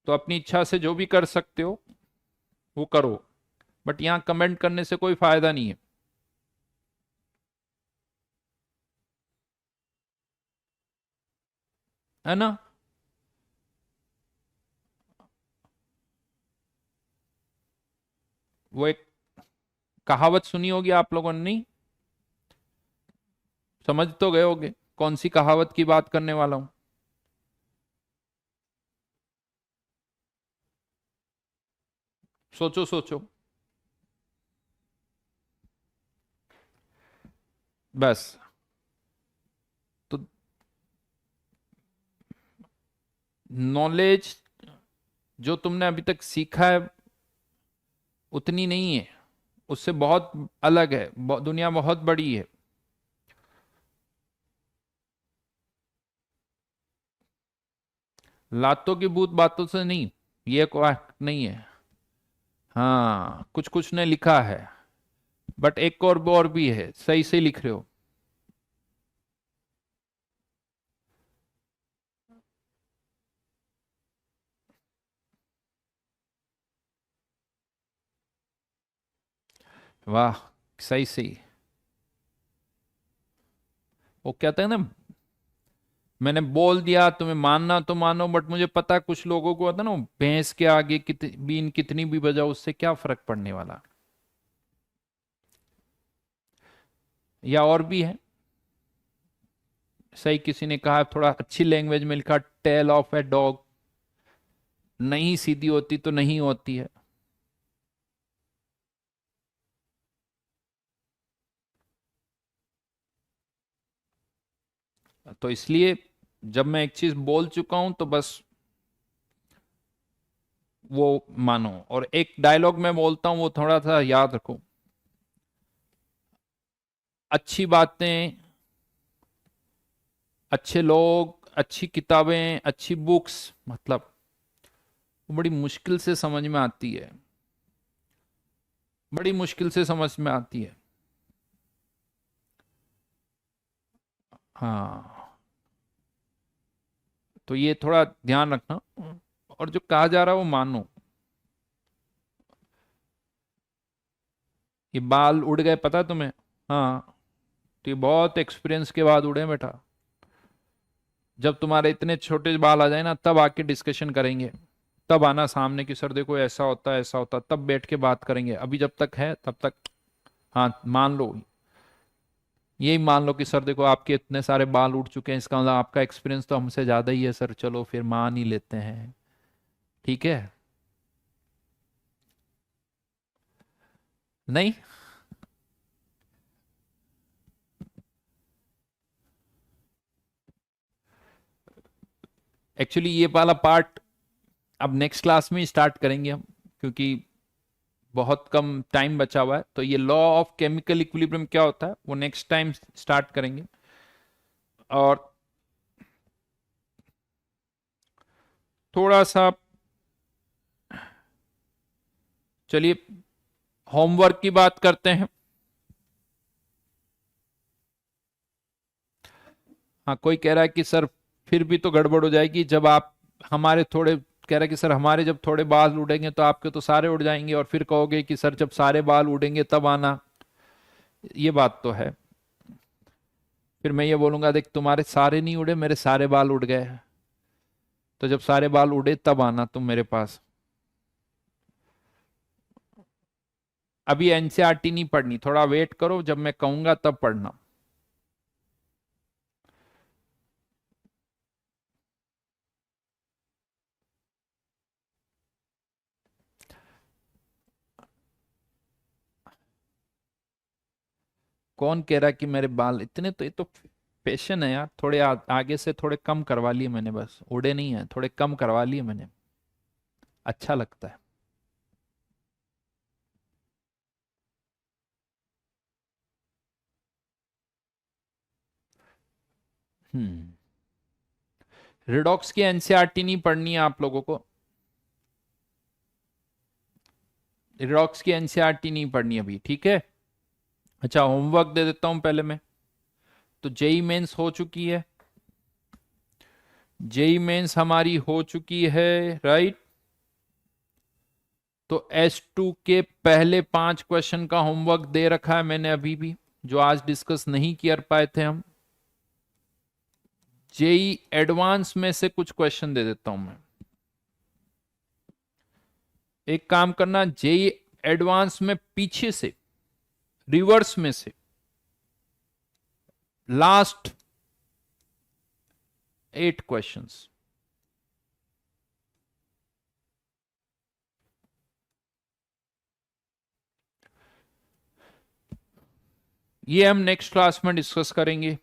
तो अपनी इच्छा से जो भी कर सकते हो वो करो। बट यहां कमेंट करने से कोई फायदा नहीं है। है ना? वो एक कहावत सुनी होगी आप लोगों ने, नहीं? समझ तो गए होगे कौन सी कहावत की बात करने वाला हूं। सोचो सोचो। बस नॉलेज जो तुमने अभी तक सीखा है उतनी नहीं है, उससे बहुत अलग है, दुनिया बहुत बड़ी है। लातों की भूत बातों से नहीं, ये कोई नहीं है। हाँ, कुछ कुछ ने लिखा है, बट एक और भी है, सही से लिख रहे हो। वाह, सही सही। वो कहते हैं ना, मैंने बोल दिया, तुम्हें मानना तो मानो, बट मुझे पता है कुछ लोगों को होता है ना, भैंस के आगे बीन कितनी भी बजाओ उससे क्या फर्क पड़ने वाला। या और भी है, सही किसी ने कहा, थोड़ा अच्छी लैंग्वेज में लिखा, टेल ऑफ ए डॉग, नहीं सीधी होती तो नहीं होती है। तो इसलिए जब मैं एक चीज बोल चुका हूं तो बस वो मानो। और एक डायलॉग मैं बोलता हूं वो थोड़ा सा याद रखो, अच्छी बातें, अच्छे लोग, अच्छी किताबें, अच्छी बुक्स, मतलब वो बड़ी मुश्किल से समझ में आती है, बड़ी मुश्किल से समझ में आती है। हाँ, तो ये थोड़ा ध्यान रखना। और जो कहा जा रहा है वो मानो। ये बाल उड़ गए, पता है तुम्हें? हाँ, तो ये बहुत एक्सपीरियंस के बाद उड़े बेटा। जब तुम्हारे इतने छोटे बाल आ जाए ना, तब आके डिस्कशन करेंगे, तब आना सामने की, सर देखो ऐसा होता है ऐसा होता है, तब बैठ के बात करेंगे। अभी जब तक है तब तक हाँ मान लो, यही मान लो कि सर देखो आपके इतने सारे बाल उड़ चुके हैं, इसका मतलब आपका एक्सपीरियंस तो हमसे ज्यादा ही है सर, चलो फिर मान ही लेते हैं। ठीक है? नहीं, एक्चुअली ये वाला पार्ट अब नेक्स्ट क्लास में ही स्टार्ट करेंगे हम, क्योंकि बहुत कम टाइम बचा हुआ है। तो ये लॉ ऑफ केमिकल इक्विलिब्रियम क्या होता है वो नेक्स्ट टाइम स्टार्ट करेंगे। और थोड़ा सा, चलिए होमवर्क की बात करते हैं। हाँ, कोई कह रहा है कि सर फिर भी तो गड़बड़ हो जाएगी, जब आप हमारे थोड़े, कह रहा है कि सर हमारे जब थोड़े बाल उड़ेंगे तो आपके तो सारे उड़ जाएंगे, और फिर कहोगे कि सर जब सारे बाल उड़ेंगे तब आना। ये बात तो है। फिर मैं ये बोलूंगा, देख तुम्हारे सारे नहीं उड़े, मेरे सारे बाल उड़ गए, तो जब सारे बाल उड़े तब आना तुम मेरे पास। अभी एनसीईआरटी नहीं पढ़नी, थोड़ा वेट करो, जब मैं कहूंगा तब पढ़ना। कौन कह रहा है कि मेरे बाल इतने, तो ये तो पैशन है यार, थोड़े आगे से थोड़े कम करवा लिए मैंने, बस उड़े नहीं है, थोड़े कम करवा लिए मैंने, अच्छा लगता है। हम्म। रिडॉक्स की एनसीईआरटी नहीं पढ़नी है आप लोगों को, रिडॉक्स की एनसीईआरटी नहीं पढ़नी अभी, ठीक है? अच्छा, होमवर्क दे देता हूं पहले मैं। तो जेई मेंस हो चुकी है, जेई मेंस हमारी हो चुकी है, राइट? तो S2 के पहले 5 क्वेश्चन का होमवर्क दे रखा है मैंने अभी भी, जो आज डिस्कस नहीं कर पाए थे हम। जेई एडवांस में से कुछ क्वेश्चन दे देता हूं मैं। एक काम करना, जेई एडवांस में पीछे से, रिवर्स में से, लास्ट 8 क्वेश्चंस, ये हम नेक्स्ट क्लास में डिस्कस करेंगे। 。 . 。 . 。 . . . . . . . . . . . . . . . . . . . . . . . . . . . . . . 。 . 。 . 。 . 。 . 。 . 。 . 。 . 。 . 。 . . 。 . 。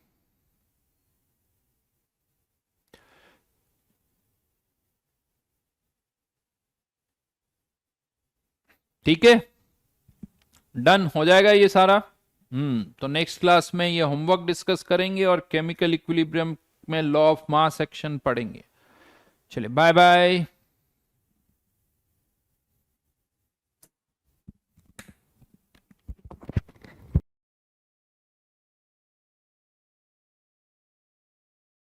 ठीक है, डन हो जाएगा ये सारा। तो नेक्स्ट क्लास में ये होमवर्क डिस्कस करेंगे और केमिकल इक्विलिब्रियम में लॉ ऑफ मास एक्शन पढ़ेंगे। चलिए बाय बाय।